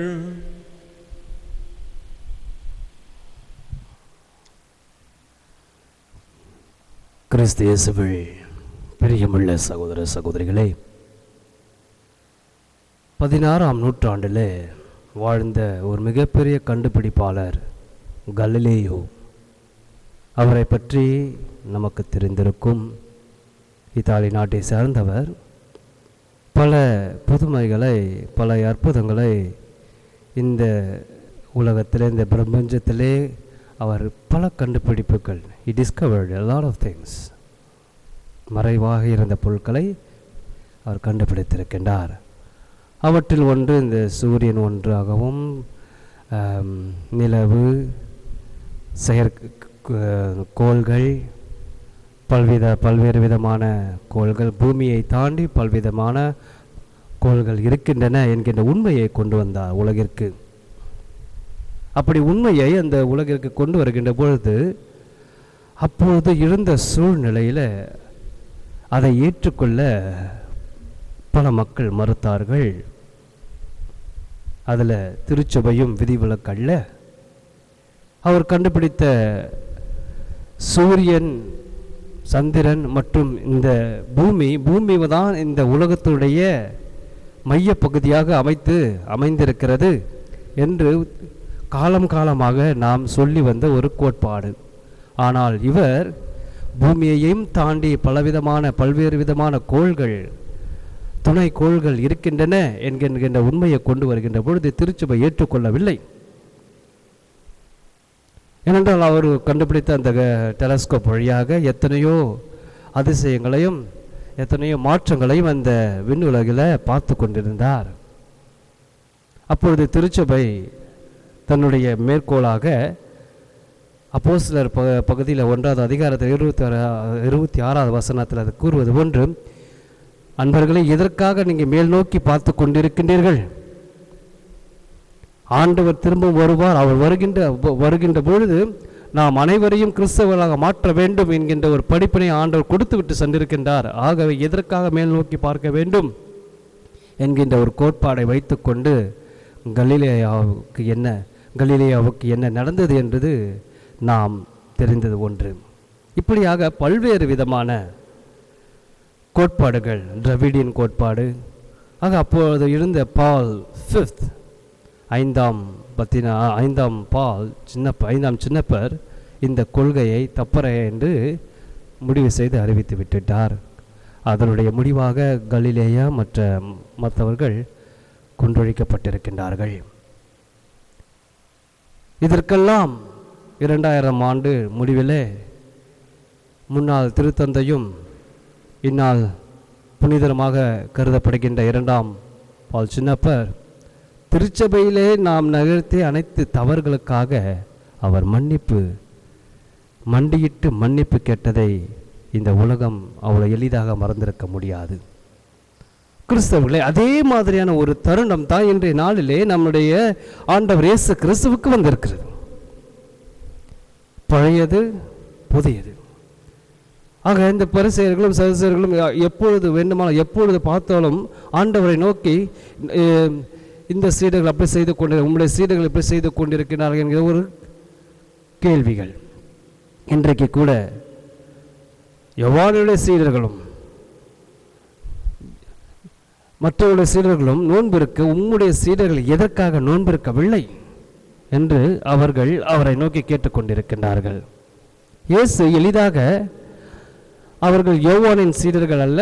S2: கிறிஸ்து இயேசுவில் பிரியமுள்ள சகோதர சகோதரிகளே, 16ஆம் நூற்றாண்டில் வாழ்ந்த ஒரு மிகப்பெரிய கண்டுபிடிப்பாளர் கலிலேயோ. அவரை பற்றி நமக்கு தெரிந்திருக்கும். இத்தாலி நாட்டை சார்ந்தவர். பல புதுமைகளை, பல அற்புதங்களை இந்த உலகத்திலே, இந்த பிரபஞ்சத்திலே அவர் பல கண்டுபிடிப்புகள், he discovered a lot of things. மறைவாக இருந்த பொருட்களை அவர் கண்டுபிடித்திருக்கின்றார். அவற்றில் ஒன்று இந்த சூரியன் ஒன்றாகவும், நிலவு, கோள்கள், பல்வேறு விதமான கோள்கள், பூமியை தாண்டி பல்விதமான கோள்கள் இருக்கின்றன என்கின்ற உண்மையை கொண்டு வந்தார் உலகிற்கு. அப்படி உண்மையை அந்த உலகிற்கு கொண்டு வருகின்ற பொழுது, அப்போது இருந்த சூழ்நிலையில் அதை ஏற்றுக்கொள்ள பல மக்கள் மறுத்தார்கள். அதில் திருச்சபையும் விதிவிலக்கல்ல. அவர் கண்டுபிடித்த சூரியன், சந்திரன் மற்றும் இந்த பூமி தான் இந்த உலகத்துடைய மைய பகுதியாக அமைந்திருக்கிறது என்று காலமாக நாம் சொல்லி வந்த ஒரு கோட்பாடு. ஆனால் இவர் பூமியையும் தாண்டி பல்வேறு விதமான கோள்கள், துணை கோள்கள் இருக்கின்றன என்கின்ற உண்மையை கொண்டு வருகின்ற பொழுது திருச்சபை ஏற்றுக்கொள்ளவில்லை. ஏனென்றால் அவர் கண்டுபிடித்த அந்த டெலஸ்கோப் வழியாக எத்தனையோ அதிசயங்களையும் எத்தனையோ மாற்றங்களையும் அந்த விண்ணுலகில் பார்த்து கொண்டிருந்தார். அப்பொழுது திருச்சபை தன்னுடைய மேற்கோளாக அப்போஸ்தலர் பகுதியில் 1வது அதிகாரத்தில் 26வது வசனத்தில் அது கூறுவது போன்று, அன்பர்களை எதற்காக நீங்கள் மேல் நோக்கி பார்த்து கொண்டிருக்கின்றீர்கள்? ஆண்டவர் திரும்பவும் வருவார். அவர் வருகின்ற பொழுது நாம் அனைவரையும் கிறிஸ்தவர்களாக மாற்ற வேண்டும் என்கின்ற ஒரு படிப்பினை ஆண்டவர் கொடுத்து விட்டு சென்றிருக்கின்றார். ஆகவே எதற்காக மேல் நோக்கி பார்க்க வேண்டும் என்கின்ற ஒரு கோட்பாடை வைத்துக்கொண்டு கலிலேயாவுக்கு என்ன நடந்தது என்பது நாம் தெரிந்தது ஒன்று. இப்படியாக பல்வேறு விதமான கோட்பாடுகள், டிராவிடியன் கோட்பாடு, அப்பொழுது இருந்த பால் ஃபிஃப்த், ஐந்தாம் பால் சின்னப்பர் இந்த கொள்கையை தப்பறை என்று முடிவு செய்து அறிவித்து விட்டுட்டார். அதனுடைய முடிவாக கலிலேயா மற்றவர்கள் கொன்றொழிக்கப்பட்டிருக்கின்றார்கள். இதற்கெல்லாம் 2000 ஆண்டு முடிவிலே முன்னாள் திருத்தந்தையும் இந்நாள் புனிதரமாக கருதப்படுகின்ற 2ஆம் பால் சின்னப்பர் திருச்சபையிலே நாம் நிகழ்த்திய அனைத்து தவறுகளுக்காக அவர் மண்டியிட்டு மன்னிப்பு கேட்டதை இந்த உலகம் அவ்வளோ எளிதாக மறந்திருக்க முடியாது. கிறிஸ்தவர்களே, அதே மாதிரியான ஒரு தருணம் தான் இன்றைய நாளிலே நம்முடைய ஆண்டவர் இயேசு கிறிஸ்துவுக்கு வந்திருக்கிறது. பழையது புதியது. ஆக இந்த பரிசேயர்களும் சதுசேயர்களும் எப்பொழுது வேண்டுமானால் எப்பொழுது பார்த்தாலும் ஆண்டவரை நோக்கி இந்த சீடர்கள் அப்படி செய்து கொண்டு உங்களுடைய சீடர்கள் எப்படி செய்து கொண்டிருக்கிறார்கள் என்கிற ஒரு கேள்விகள். இன்றைக்கு கூட யோவானுடைய சீடர்களும் மற்றவருடைய சீடர்களும் நோன்பிருக்க உம்முடைய சீடர்கள் எதற்காக நோன்பிருக்கவில்லை என்று அவர்கள் அவரை நோக்கி கேட்டுக்கொண்டிருக்கின்றார்கள். இயேசு எளிதாக அவர்கள் யோவானின் சீடர்கள் அல்ல,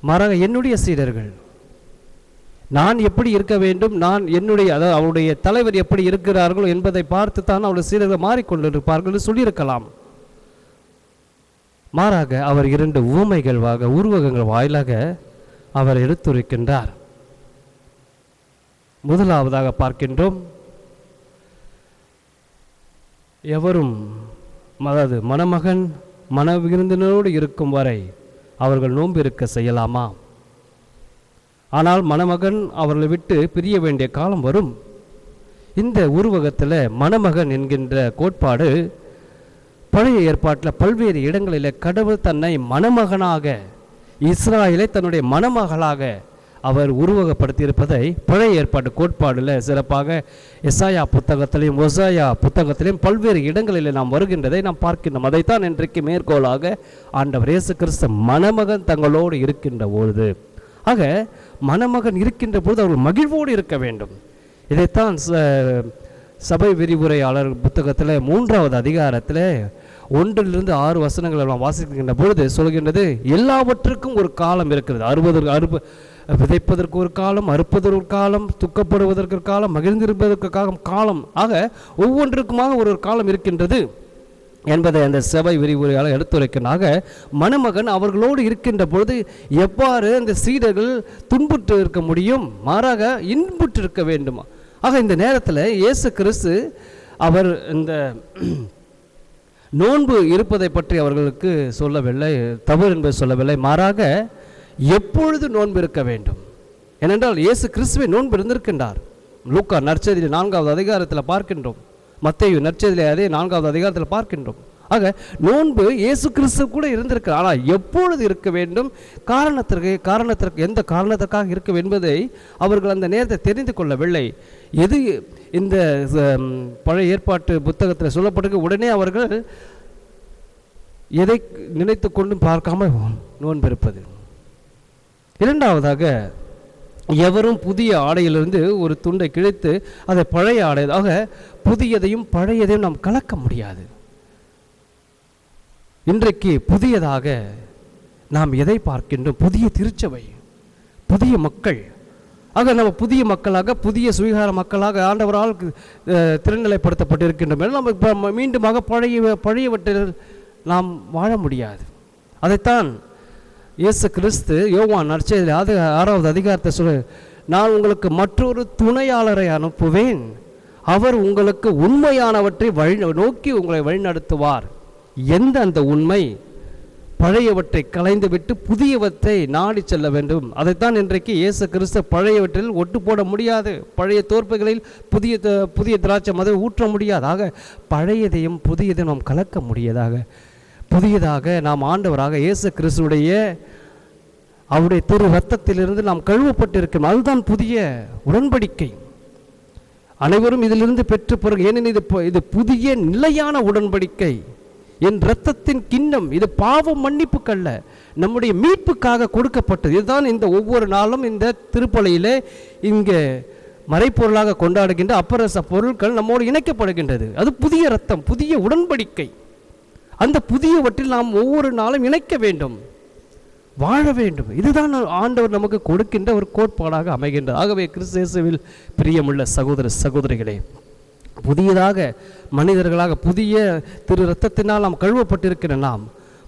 S2: மாறாக என்னுடைய சீடர்கள், நான் எப்படி இருக்க வேண்டும், நான் என்னுடைய அதாவது அவருடைய தலைவர் எப்படி இருக்கிறார்கள் என்பதை பார்த்து தான் அவருடைய சீடர்கள் மாறிக்கொண்டிருப்பார்கள் என்று சொல்லியிருக்கலாம். மாறாக அவர் 2 ஊமைகள் உருவகங்கள் வாயிலாக அவர் எடுத்துரைக்கின்றார். முதலாவதாக பார்க்கின்றோம், எவரும் அதாவது மணமகன் மணவிருந்தினரோடு இருக்கும் வரை அவர்கள் நோன்பு இருக்க செய்யலாமா? ஆனால் மணமகன் அவர்களை விட்டு பிரிய வேண்டிய காலம் வரும். இந்த உருவகத்தில் மணமகன் என்கின்ற கோட்பாடு பழைய ஏற்பாட்டில் பல்வேறு இடங்களில் கடவுள் தன்னை மணமகனாக, இஸ்ராயலை தன்னுடைய மணமகளாக அவர் உருவகப்படுத்தியிருப்பதை பழைய ஏற்பாட்டு கோட்பாடில் சிறப்பாக எசாயா புத்தகத்திலையும் ஒசாயா புத்தகத்திலையும் பல்வேறு இடங்களில் நாம் வருகின்றதை நாம் பார்க்கின்றோம். அதைத்தான் இன்றைக்கு மேற்கோளாக ஆண்டவர் இயேசு கிறிஸ்து மணமகன் தங்களோடு இருக்கின்ற பொழுது, ஆக மணமகன் இருக்கின்ற பொழுது அவர்கள் மகிழ்வோடு இருக்க வேண்டும். இதைத்தான் சபை விரிவுரையாளர் புத்தகத்தில் 3வது அதிகாரத்தில் 1 to 6 வசனங்களை நாம் வாசிக்கின்ற பொழுது சொல்கின்றது, எல்லாவற்றுக்கும் ஒரு காலம் இருக்கிறது. விதைப்பதற்கு ஒரு காலம், அறுப்பதற்கு ஒரு காலம், துக்கப்படுவதற்கு ஒரு காலம், மகிழ்ந்திருப்பதற்கு காலம், ஆக ஒவ்வொன்றுக்குமாக ஒரு காலம் இருக்கின்றது என்பதை அந்த சபை விரிவுரையாளர் எடுத்துரைக்கிறாக. மணமகன் அவர்களோடு இருக்கின்ற பொழுது எவ்வாறு அந்த சீடர்கள் துன்புற்று இருக்க முடியும், மாறாக இன்புற்று இருக்க வேண்டுமா? ஆக இந்த நேரத்தில் இயேசு கிறிஸ்து அவர் இந்த நோன்பு இருப்பதை பற்றி அவர்களுக்கு சொல்லவில்லை, தவறு என்பதை சொல்லவில்லை, மாறாக எப்பொழுது நோன்பு இருக்க வேண்டும். ஏனென்றால் இயேசு கிறிஸ்துவை நோன்பு இருந்திருக்கின்றார். லூக்கா நற்செய்தியில் 4வது அதிகாரத்தில் பார்க்கின்றோம், மத்தேயு நற்செய்தியில் அதே 4வது அதிகாரத்தில் பார்க்கின்றோம். ஆக நோன்பு இயேசு கிறிஸ்து கூட இருந்திருக்கிறார். ஆனால் எப்பொழுது இருக்க வேண்டும், காரணத்திற்கு எந்த காரணத்திற்காக இருக்க என்பதை அவர்கள் அந்த நேரத்தை தெரிந்து கொள்ளவில்லை. எது இந்த பழைய ஏற்பாட்டு புத்தகத்தில் சொல்லப்பட்டிருக்க உடனே அவர்கள் எதை நினைத்து கொண்டும் பார்க்காமல் நோன்பு இருப்பது. இரண்டாவதாக, எவரும் புதிய ஆடையிலிருந்து ஒரு துண்டை கிழித்து அதை பழைய ஆடையாக, புதியதையும் பழையதையும் நாம் கலக்க முடியாது. இன்றைக்கு புதியதாக நாம் எதை பார்க்கின்றோம்? புதிய திருச்சபை, புதிய மக்கள். ஆக நம்ம புதிய மக்களாக, புதிய சுவீகார மக்களாக ஆண்டவரால் திறநிலைப்படுத்தப்பட்டிருக்கின்றோம். நம்ம இப்போ மீண்டுமாக பழையவற்றில் நாம் வாழ முடியாது. அதைத்தான் இயேசு கிறிஸ்து யோவான் நற்செய்தியில் 6வது அதிகாரத்தை சொல்லு, நான் உங்களுக்கு மற்றொரு துணையாளரை அனுப்புவேன், அவர் உங்களுக்கு உண்மையானவற்றை நோக்கி உங்களை வழிநடத்துவார். எந்த அந்த உண்மை? பழையவற்றை களைந்து விட்டு புதியவற்றை நாடி செல்ல வேண்டும். அதைத்தான் இன்றைக்கு இயேசு கிறிஸ்து பழையவற்றில் ஒட்டு போட முடியாது, பழைய தோற்பைகளில் புதிய திராட்சை மது ஊற்ற முடியாது. ஆக பழையதையும் புதியதையும் நாம் கலக்க முடியதாக, புதியதாக நாம் ஆண்டவராக இயேசு கிறிஸ்துடைய அவருடைய திரு ரத்தத்திலிருந்து நாம் கழுவப்பட்டிருக்கிறோம். அதுதான் புதிய உடன்படிக்கை. அனைவரும் இதிலிருந்து பெற்று பிறகு, ஏனெனில் இது புதிய நிலையான உடன்படிக்கை, என் இரத்தத்தின் கிண்ணம், இது பாவ மன்னிப்புக்கல்ல, நம்முடைய மீட்புக்காக கொடுக்கப்பட்டது. இதுதான் இந்த ஒவ்வொரு நாளும் இந்த திருப்பலியிலே இங்கே மறைப்பொருளாக கொண்டாடுகின்ற அப்பரச பொருட்கள் நம்மோடு இணைக்கப்படுகின்றது. அது புதிய இரத்தம், புதிய உடன்படிக்கை. அந்த புதியவற்றில் நாம் ஒவ்வொரு நாளும் இணைக்க வேண்டும், வாழ வேண்டும். இதுதான் ஆண்டவர் நமக்கு கொடுக்கின்ற ஒரு கோட்பாடாக அமைகின்றது. ஆகவே கிறிஸ்து இயேசுவில் பிரியமுள்ள சகோதர சகோதரிகளே, புதியதாக மனிதர்களாக புதிய திரு ரத்தத்தினால் நாம் கழுவப்பட்டிருக்கிற நாம்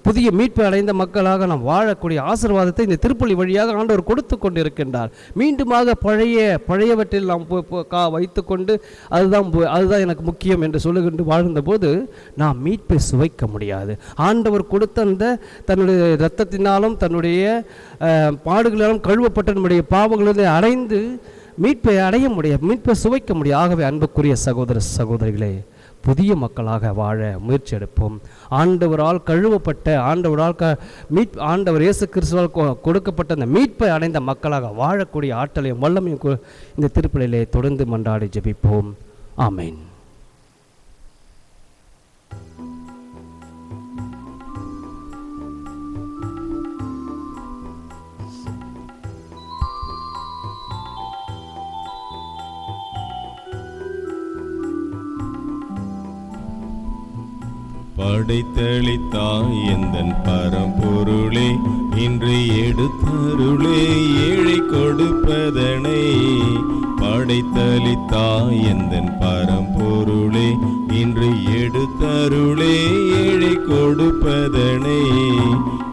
S2: புதிய மீட்பை அடைந்த மக்களாக நாம் வாழக்கூடிய ஆசீர்வாதத்தை இந்த திருப்பலி வழியாக ஆண்டவர் கொடுத்து கொண்டு இருக்கின்றார். மீண்டுமாக பழையவற்றில் நாம் வைத்து கொண்டு அதுதான் எனக்கு முக்கியம் என்று சொல்லுகின்ற வாழ்ந்தபோது நாம் மீட்பை சுவைக்க முடியாது. ஆண்டவர் கொடுத்த அந்த தன்னுடைய இரத்தத்தினாலும் தன்னுடைய பாடுகளாலும் கழுவப்பட்ட நம்முடைய பாவங்களை அடைந்து மீட்பை அடைய முடியாது, மீட்பை சுவைக்க முடியாது. ஆகவே அன்புக்குரிய சகோதர சகோதரிகளே, புதிய மக்களாக வாழ முயற்சி எடுப்போம். ஆண்டவரால் கழுவப்பட்ட ஆண்டவர் இயேசு கிறிஸ்துவால் கொடுக்கப்பட்ட அந்த மீட்பை அடைந்த மக்களாக வாழக்கூடிய ஆற்றலையும் வல்லமையும் இந்த திருப்பலியிலே தொடர்ந்து மன்றாடி ஜெபிப்போம். ஆமென்.
S1: படைத்தளித்தாய் எந்தன் பரம்பொருளே, இன்று எடுத்தருளே ஏழை கொடுப்பதனை. படைத்தளித்தாய் எந்தன் பரம்பொருளே, இன்று எடுத்தருளே ஏழை கொடுப்பதனை.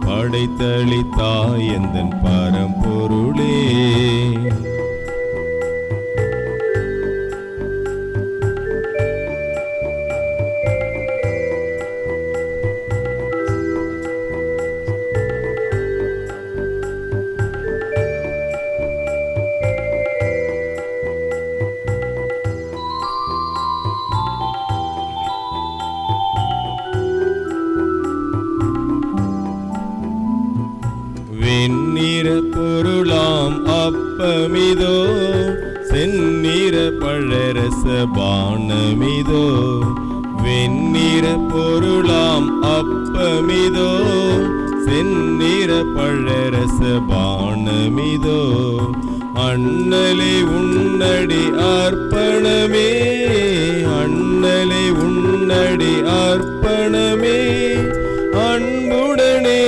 S1: படைத்தளித்தாய் எந்தன் பரம்பொருளே. வெண்ணிற பொருளாம் அப்பமிதோ, செந்நிற பழரச பானமிதோ. வெண்ணிற பொருளாம் அப்பமிதோ, செந்நிற பழரச பானமிதோ. அண்ணலை உன்னடி அர்ப்பணமே, அண்ணலை உன்னடி அர்ப்பணமே. அன்புடனே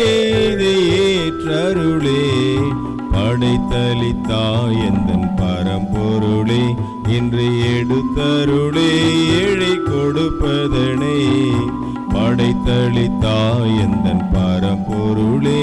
S1: இதை ஏற்றருளே. படைத்தளித்தாய் எந்தன் பரம்பொருளே, இன்று எடுத்தருளே ஏழை கொடுப்பதனை. படைத்தளித்தாய் எந்தன் பரம்பொருளே.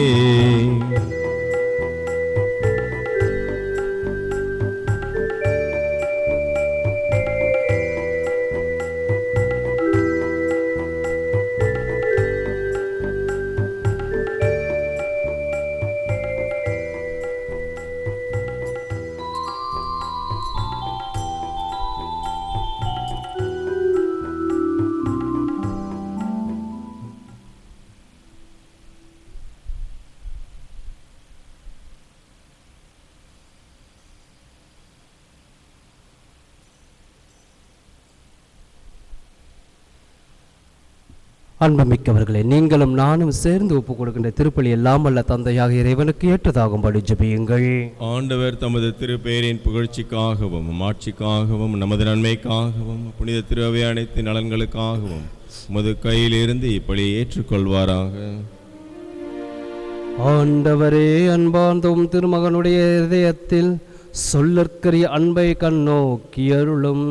S2: அன்புமிக்கவர்களே, நீங்களும் நானும் சேர்ந்து ஒப்புக் கொடுக்கின்ற திருப்பலி எல்லாம் வல்ல தந்தையாக இறைவனுக்கு ஏற்றதாகும்படி ஜெபியுங்கள்.
S1: ஆண்டவர் தமது திருப்பெயரின் புகழ்ச்சிக்காகவும் மாட்சிக்காகவும் நமது நன்மைக்காகவும் புனித திருவை அனைத்து நலன்களுக்காகவும் உமது கையிலிருந்து இப்பலியை ஏற்றுக்கொள்வாராக.
S2: ஆண்டவரே, அன்பார்ந்தோம் திருமகனுடைய இதயத்தில் சொல்லற்கரிய அன்பை கண்ணோக்கி அருளும்.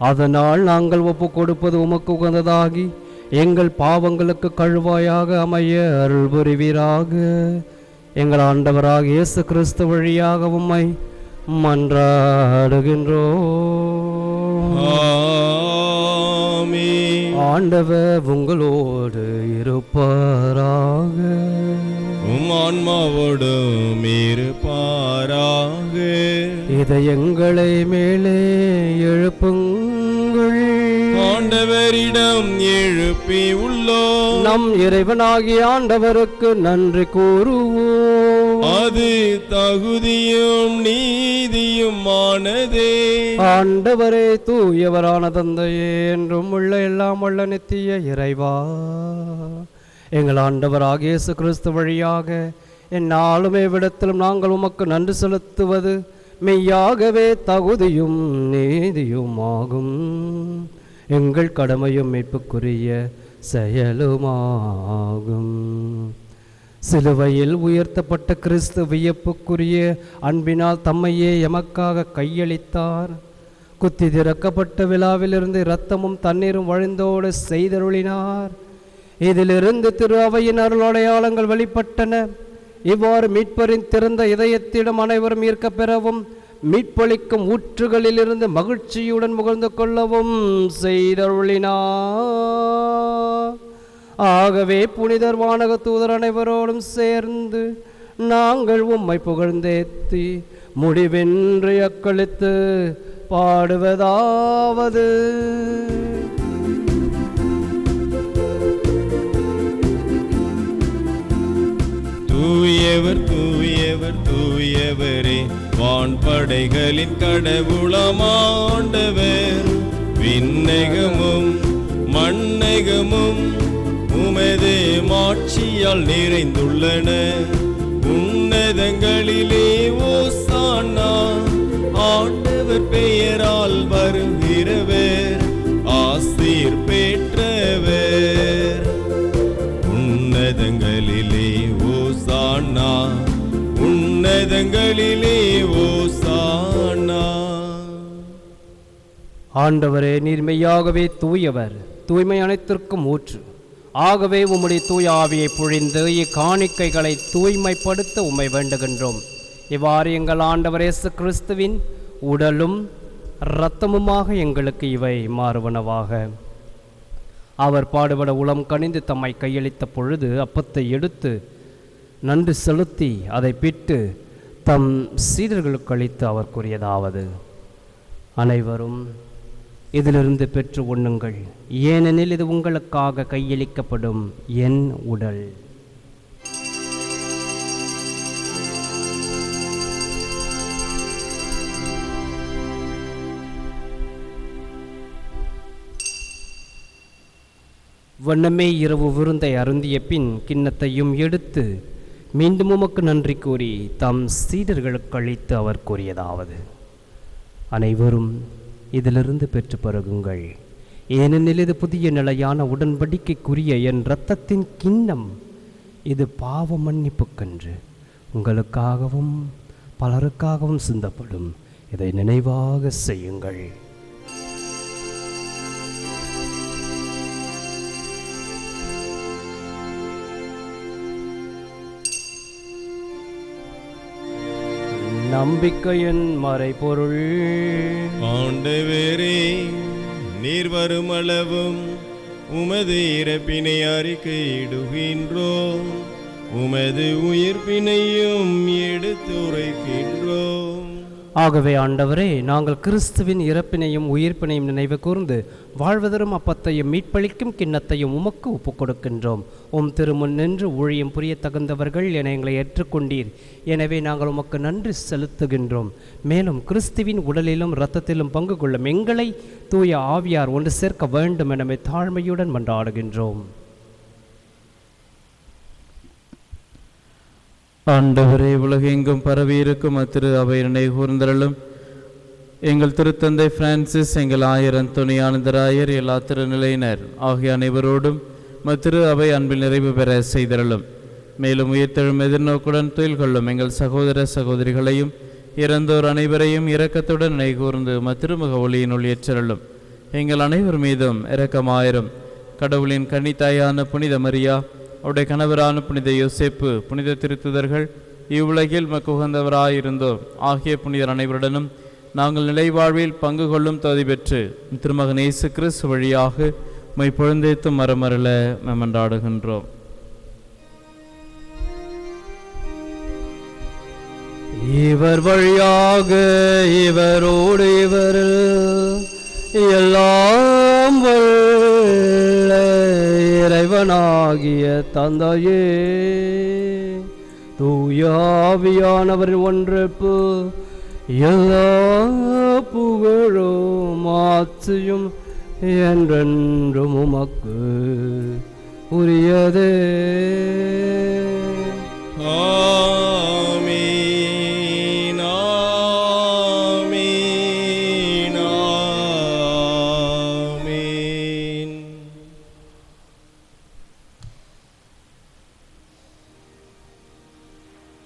S2: அதனால் நாங்கள் ஒப்புக் கொடுப்பது உமக்கு உகந்ததாகி எங்கள் பாவங்களுக்கு கழுவாயாக அமைய அருள் புரிவீராக. எங்கள் ஆண்டவராக இயேசு கிறிஸ்து வழியாக உம்மை மன்றாடுகின்றோம்.
S1: ஆமென்.
S2: ஆண்டவர் உங்களோடு இருப்பாராக.
S1: உம் ஆன்மாவோடும் இருப்பாராக.
S2: இதயங்களை மேலே எழுப்புங்கள்.
S1: ஆண்டவரிடம் எழுப்பி உள்ளோம்.
S2: நம் இறைவனாகிய ஆண்டவருக்கு நன்றி கூறுவோம்.
S1: அது தகுதியும் நீதியுமானதே.
S2: ஆண்டவரே, தூயவரான தந்தையே, என்றும் உள்ள எல்லாம் உள்ள நித்திய இறைவா, எங்கள் ஆண்டவராகிய இயேசு கிறிஸ்து வழியாக எந்நாளுமே விடத்திலும் நாங்கள் உமக்கு நன்றி செலுத்துவது மெய்யாகவே தகுதியும் நீதியுமாகும். எங்கள் கடமையும் மீட்புக்குரிய செயலுமாகும். சிலுவையில் உயர்த்தப்பட்ட கிறிஸ்து வியப்புக்குரிய அன்பினால் தம்மையே எமக்காக கையளித்தார். குத்தி திறக்கப்பட்ட விழாவிலிருந்து இரத்தமும் தண்ணீரும் வழிந்தோடு செய்தருளினார். இதிலிருந்து திரு அவையின் அருள் அடையாளங்கள் வெளிப்பட்டன. இவ்வாறு மீட்பரின் திறந்த இதயத்திடம் அனைவரும் ஈர்க்க பெறவும் மீட்பளிக்கும் ஊற்றுகளிலிருந்து மகிழ்ச்சியுடன் முகழ்ந்து கொள்ளவும் செய்தருளினார். ஆகவே புனிதர் வானக தூதர் அனைவரோடும் சேர்ந்து நாங்கள் உம்மை புகழ்ந்தேத்தி முடிவின்றி அக்களித்து பாடுவதாவது:
S1: தூயவர் தூயவர் தூயவரே, வான்படைகளின் கடவுளமாண்டவர், விண்ணகமும் மண்ணகமும் உமது மாட்சியால் நிறைந்துள்ளன. உன்னதங்களிலே ஓசானா, ஆண்டவர் பெயரால் வருகிறவர் ஆசீர் பெற்றவர். உன்னதங்களிலே ஓசானா, உன்னதங்களிலே ஓசானா.
S2: ஆண்டவரே, நீர் மெய்யாகவே தூயவர், தூய்மை அனைத்திற்கும் ஊற்று. ஆகவே உம்முடைய தூய ஆவியை பொழிந்து இக்காணிக்கைகளை தூய்மைப்படுத்த உம்மை வேண்டுகின்றோம். இவ்வாறு எங்கள் ஆண்டவர் இயேசு கிறிஸ்துவின் உடலும் இரத்தமுமாக எங்களுக்கு இவை மாறுவனவாக. அவர் பாடுபட உளம் கனிந்து தம்மை கையளித்த பொழுது அப்பத்தை எடுத்து நன்றி செலுத்தி அதை பிட்டு தம் சீடர்களுக்கு அளித்து அவர் கூறியதாவது: அனைவரும் இதிலிருந்து பெற்று உண்ணுங்கள், ஏனெனில் இது உங்களுக்காக கையளிக்கப்படும் என் உடல். வண்ணமே இரவு விருந்தை அருந்திய பின் கிண்ணத்தையும் எடுத்து மீண்டும் உமக்கு நன்றி கூறி தம் சீடர்களுக்கு அளித்து அவர் கூறியதாவது: அனைவரும் இதிலிருந்து பெற்று பருகுங்கள், ஏனெனில் இது புதிய நிலையான உடன்படிக்கைக்குரிய என் இரத்தத்தின் கிண்ணம். இது பாவ மன்னிப்புக்கன்று உங்களுக்காகவும் பலருக்காகவும் சிந்தப்படும். இதை நினைவாக செய்யுங்கள். நம்பிக்கையின் மறைபொருள்.
S1: ஆண்டவரே, நீர் வருமளவும் உமது இறப்பினை அறிக்கையிடுகின்றோம், உமது உயிர்ப்பினையும் எடுத்துரைக்கின்றோம்.
S2: ஆகவே ஆண்டவரே, நாங்கள் கிறிஸ்துவின் இறப்பினையும் உயிர்ப்பினையும் நினைவு கூர்ந்து வாழ்வதரும் அப்பத்தையும் மீட்பளிக்கும் கிண்ணத்தையும் உமக்கு ஒப்புக் கொடுக்கின்றோம். உம் திருமுன் நின்று ஊழியம் புரிய தகுந்தவர்கள் என எங்களை ஏற்றுக்கொண்டீர். எனவே நாங்கள் உமக்கு நன்றி செலுத்துகின்றோம். மேலும் கிறிஸ்துவின் உடலிலும் இரத்தத்திலும் பங்கு கொள்ளும் எங்களை தூய ஆவியார் ஒன்று சேர்க்க வேண்டும் என தாழ்மையுடன் மன்றாடுகின்றோம்.
S3: ஆண்டவரே, உலகெங்கும் பரவியிருக்கும் அத்திரு அவை நினைவு கூர்ந்தருளும். எங்கள் திருத்தந்தை பிரான்சிஸ், எங்கள் ஆயர் அந்தோனி ஆனந்தராயர், எல்லா திருநிலையினர் ஆகிய அனைவரோடும் மத்திரு அவை அன்பில் நிறைவு பெற செய்தருளும். மேலும் உயிர்த்தெழும் எதிர்நோக்குடன் துயில் கொள்ளும் எங்கள் சகோதர சகோதரிகளையும் இறந்தோர் அனைவரையும் இரக்கத்துடன் நினைவு கூர்ந்து மத்திருமுக ஒளியினுள் ஏற்றருளும். எங்கள் அனைவர் மீதும் இரக்கமாயிரும். கடவுளின் கன்னித்தாயான புனித மரியா, அவருடைய கணவரான புனித யோசேப்பு, புனித திருத்துதர்கள், இவ்வுலகில் மக்கு உகந்தவராயிருந்தோர் ஆகிய புனிதர் அனைவருடனும் நாங்கள் நிலைவாழ்வில் பங்கு கொள்ளும் தகுதி பெற்று திருமகன் இயேசு கிறிஸ்து வழியாக மை பொழுந்தேத்தும் மரமரல மன்றாடுகின்றோம்.
S2: இவர் வழியாக இவரோடு இவர் எல்லாம் வல்ல இறைவனாகிய தந்தையே, தூய ஆவியானவரின் ஒன்றிப்பு எல்லா புகழும் ஆட்சியும் என்றென்றும் உமக்கு உரியதே.
S1: ஆமீன், ஆமீன், ஆமீன்.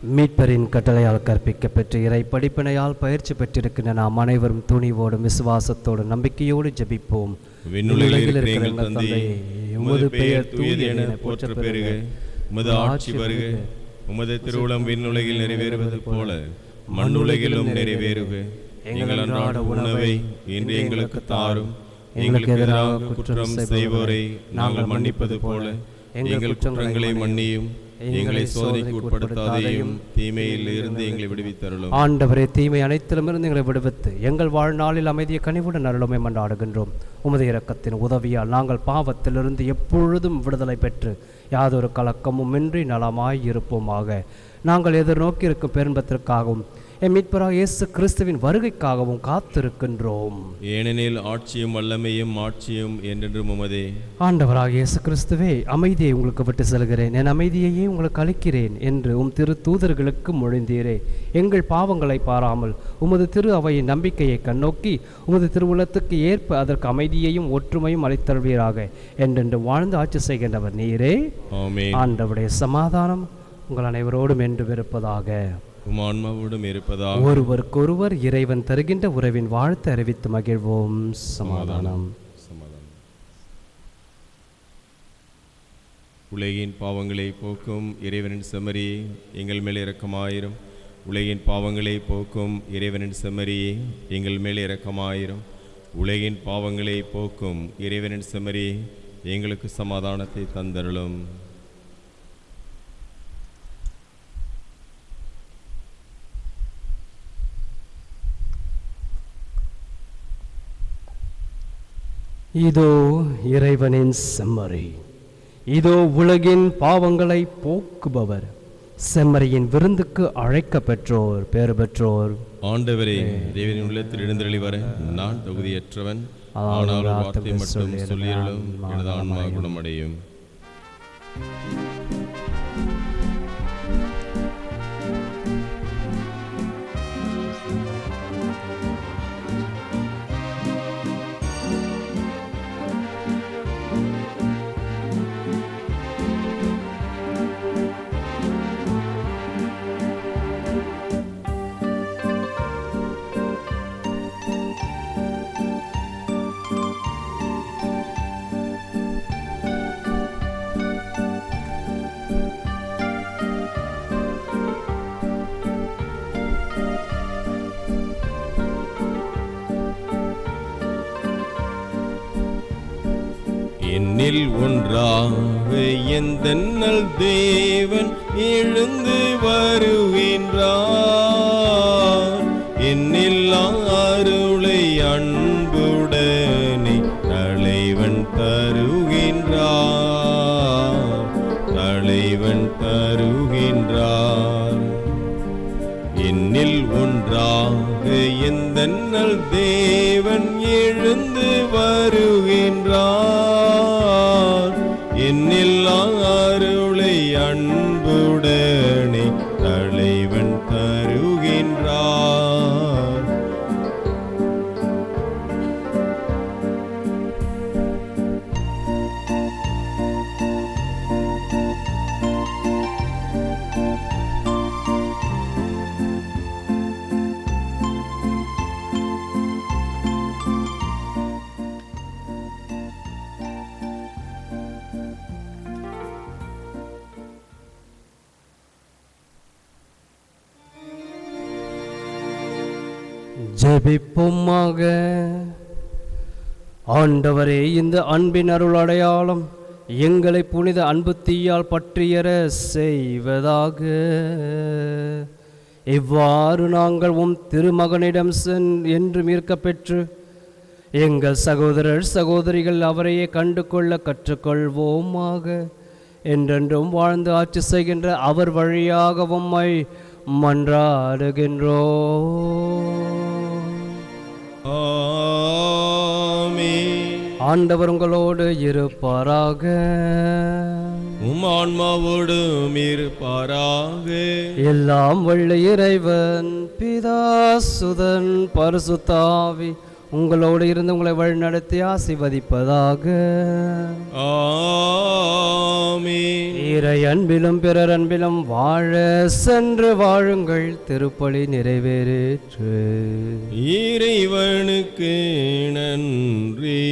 S2: மீட்பரின் கட்டளையால் கற்பிக்கப்பெற்று இறை படிப்பினையால் பயிற்சி பெற்றிருக்கின்ற நாம் அனைவரும் துணிவோடும் விசுவாசத்தோடும் நம்பிக்கையோடு ஜெபிப்போம்.
S1: விண்ணுலகில்
S2: இருக்கிற
S1: இருக்கிற
S2: எங்கள்
S1: தந்தையே,
S2: தந்தையே,
S1: உமது பெயர் தூயது என போற்ற பெறுக. உமது ஆட்சி வருக. உமது திருவுளம் விண்ணுலகில் நிறைவேறுவது போல மண்ணுலகிலும் நிறைவேறுக. எங்கள் அன்றாட உணவை இன்று எங்களுக்கு தாரும். எங்களுக்கு எதிராக குற்றம் செய்வோரை நாங்கள் மன்னிப்பது போல எங்கள் குற்றங்களை மன்னியும். எங்களை சோதனைக்கு உட்படுத்தாதையும் தீமையில் இருந்து எங்களை விடுவித்தருளும்.
S2: ஆண்டவரே, தீமை அனைத்திலுமிருந்து எங்களை விடுவித்து எங்கள் வாழ்நாளில் அமைதியை கனிவுடன் அருளுமை மன்றாடுகின்றோம். உமது இரக்கத்தின் உதவியால் நாங்கள் பாவத்திலிருந்து எப்பொழுதும் விடுதலை பெற்று யாதொரு கலக்கமும் இன்றி நலமாய் இருப்போமாக. நாங்கள் எதிர்நோக்கி இருக்கும் பேரின்பத்திற்காகவும் எம் மீட்பராகிய இயேசு கிறிஸ்துவின் வருகைக்காகவும் காத்திருக்கின்றோம்.
S1: ஏனெனில் ஆட்சியும் வல்லமையும் ஆட்சியும் என்றென்றும் உமதே.
S2: ஆண்டவராகிய இயேசு கிறிஸ்துவே, அமைதியை உங்களுக்கு விட்டு செல்கிறேன், என் அமைதியையே உங்களுக்கு அளிக்கிறேன் என்று உம் திரு தூதர்களுக்கு மொழிந்தீரே. எங்கள் பாவங்களை பாராமல் உமது திரு அவையின் நம்பிக்கையை கண்ணோக்கி உமது திருவுளத்துக்கு ஏற்ப அதற்கு அமைதியையும் ஒற்றுமையும் அளித்தருவீராக. என்றென்று வாழ்ந்து ஆட்சி செய்கின்றவர் நீரே.
S1: ஆமென்.
S2: ஆண்டவருடைய சமாதானம் உங்கள் அனைவரோடும் என்று இருப்பதாக.
S1: உம் ஆன்மாவோடும் இருப்பதாக.
S2: ஒருவருக்கொருவர் இறைவன் தருகின்ற உறவின் வாழ்த்து அறிவித்து மகிழ்வோம். சமாதானம்.
S1: உலகின் பாவங்களை போக்கும் இறைவனின் செம்மறியே, எங்கள் மேல் இரக்கமாயிரும். உலகின் பாவங்களை போக்கும் இறைவனின் செம்மறியே, எங்கள் மேல் இரக்கமாயிரும். உலகின் பாவங்களை போக்கும் இறைவனின் செம்மறியே, எங்களுக்கு சமாதானத்தை தந்தருளும்.
S2: இதோ இறைவனின் செம்மறி, இதோ உலகின் பாவங்களை போக்குபவர். செம்மறியின் விருந்துக்கு அழைக்க பெற்றோர் பேறு பெற்றோர்.
S1: ஆண்டவரே, தேவனின் உள்ளத்தில் எழுந்தருளி வர நான் தகுதியற்றவன். ஆனால் வார்த்தை மட்டும் சொல்லியருளும், எனது ஆன்மா குணமடையும். என்னில் ஒன்றாக எந்தன்னல் தேவன் எழுந்து வருகின்றார். என்னில் அருளை அன்புடனே தலைவன் தருகின்றார். தலைவன் தருகின்றார். என்னில் ஒன்றாக எந்தன்னல் தேவன் எழுந்து வருகின்றார். என்னில் அருளை அன்புடனே தலைவன் தருகின்றார்.
S2: ஜெபிப்போமாக. ஆண்டவரே, இந்த அன்பின் அருள் அடையாளம் எங்களை புனித அன்பு தீயால் பற்றியற செய்வதாக. இவ்வாறு நாங்கள் உம் திருமகனிடம் என்று மீட்க பெற்று எங்கள் சகோதரர் சகோதரிகள் அவரையே கண்டு கொள்ள கற்றுக்கொள்வோமாக. என்றென்றும் வாழ்ந்து ஆட்சி செய்கின்ற அவர் வழியாக உம்மை மன்றாடுகின்றோம்.
S1: ஆமென்.
S2: ஆண்டவர் உங்களோடு இருப்பாராக.
S1: உம் ஆன்மாவோடும் இருப்பாராக.
S2: எல்லாம் வல்ல இறைவன் பிதா சுதன் பரிசுத்தாவி உங்களோடு இருந்து உங்களை வழிநடத்தி ஆசீர்வதிப்பதாக.
S1: ஆமென்.
S2: இறை அன்பிலும் பிறர் அன்பிலும் வாழ சென்று வாழுங்கள். திருப்பலி நிறைவேறிற்று.
S1: இறைவனுக்கு நன்றி.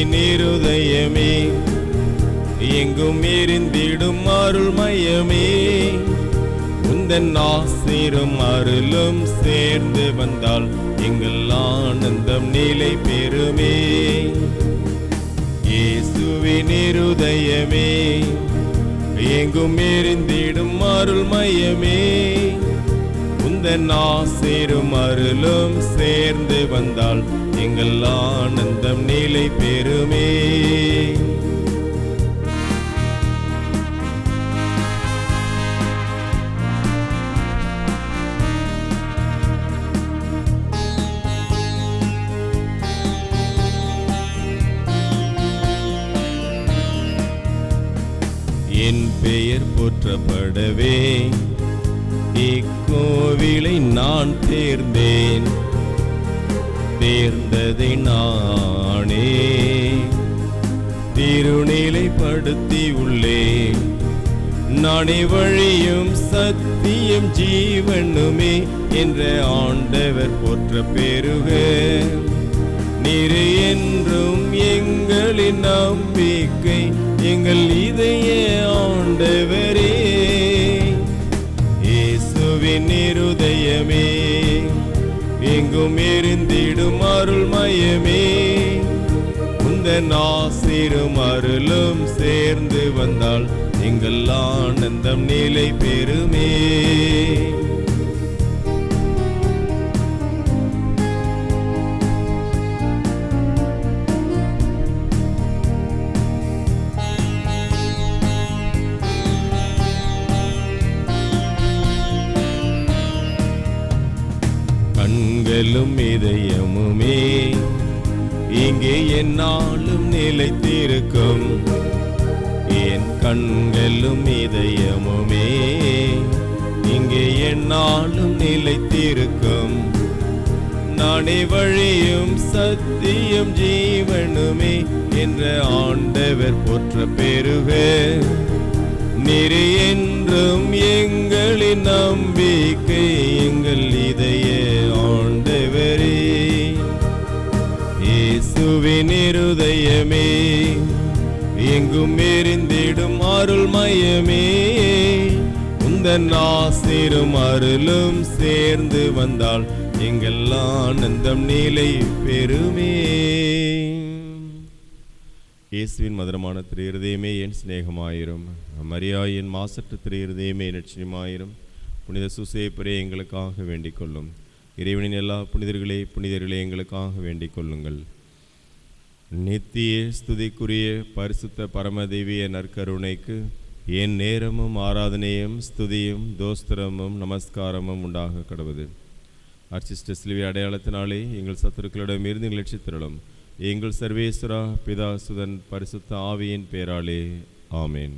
S1: இயேசுவின் இருதயமே, எங்கும் எரிந்திடும் அருள் மையமே, உந்தன் ஆசீரும் அருளும் சேர்ந்து வந்தால் எங்கள் ஆனந்தம் நிலை பெறுமே. இயேசுவின் இருதயமே, எங்கும் எரிந்திடும் அருள் மையமே, உந்தன் ஆசீரும் அருளும் சேர்ந்து வந்தால் எங்கள் ஆனந்தம் நிலை பெறுமே. என் பெயர் போற்றப்படவே இக்கோவிலை நான் தேர்ந்தேன், தேர்ந்ததை நானே திருநிலைப்படுத்தி உள்ளேன். நானே வழியும் சத்தியம் ஜீவனுமே என்ற ஆண்டவர் போற்ற பெருக. நீர் என்றும் எங்களின் நம்பிக்கை, எங்கள் இதய ஆண்டவரே. இயேசுவின் இருதயமே, எங்கும் எரிந்திடும் அருள் மையமே, உந்தன் ஆசீரும் அருளும் சேர்ந்து வந்தால் எங்கள் ஆனந்தம் நிலை பெறுமே. கண்களும் இதயமுமே இங்கே என்னாலும் நிலைத்திருக்கும், என் கண்களும் இதயமுமே இங்கே என்னாலும் நிலைத்திருக்கும். நானே வழியும் சத்தியம் ஜீவனுமே என்ற ஆண்டவர் போற்ற பெருக. நீர் என்றும் எங்களின் நம்பிக்கை, எங்கள் இதய ஆண்டவரே. இயேசுவின் இருதயமே, எங்கும் எரிந்திடும் அருள் மையமே, உந்தன் ஆசீரும் அருளும் சேர்ந்து வந்தால் எங்கள் ஆனந்தம் நிலை பெறுமே. இயேசுவின் மதுரமான திரு இருதயமே என் சிநேகமாயிரும், மரியாயின் மாசற்ற திரு இருதயமே லட்சியமாயிரும். புனித சூசேப்பரே எங்களுக்காக வேண்டிக் கொள்ளும். இறைவனின் எல்லா புனிதர்களே எங்களுக்காக வேண்டிக் கொள்ளுங்கள். நித்திய ஸ்துதிக்குரிய பரிசுத்த பரமதேவிய நற்கருணைக்கு என் நேரமும் ஆராதனையும் ஸ்துதியும் தோஸ்திரமும் நமஸ்காரமும் உண்டாக கடவுது. அர்ச்சிஷ்ட சிலுவை அடையாளத்தினாலே எங்கள் சத்துருக்களிடம் இருந்து நிகழ்ச்சித்திரளும் எங்கள் சர்வேஸ்வரா பிதா சுதன் பரிசுத்த ஆவியின் பேராலே ஆமேன்.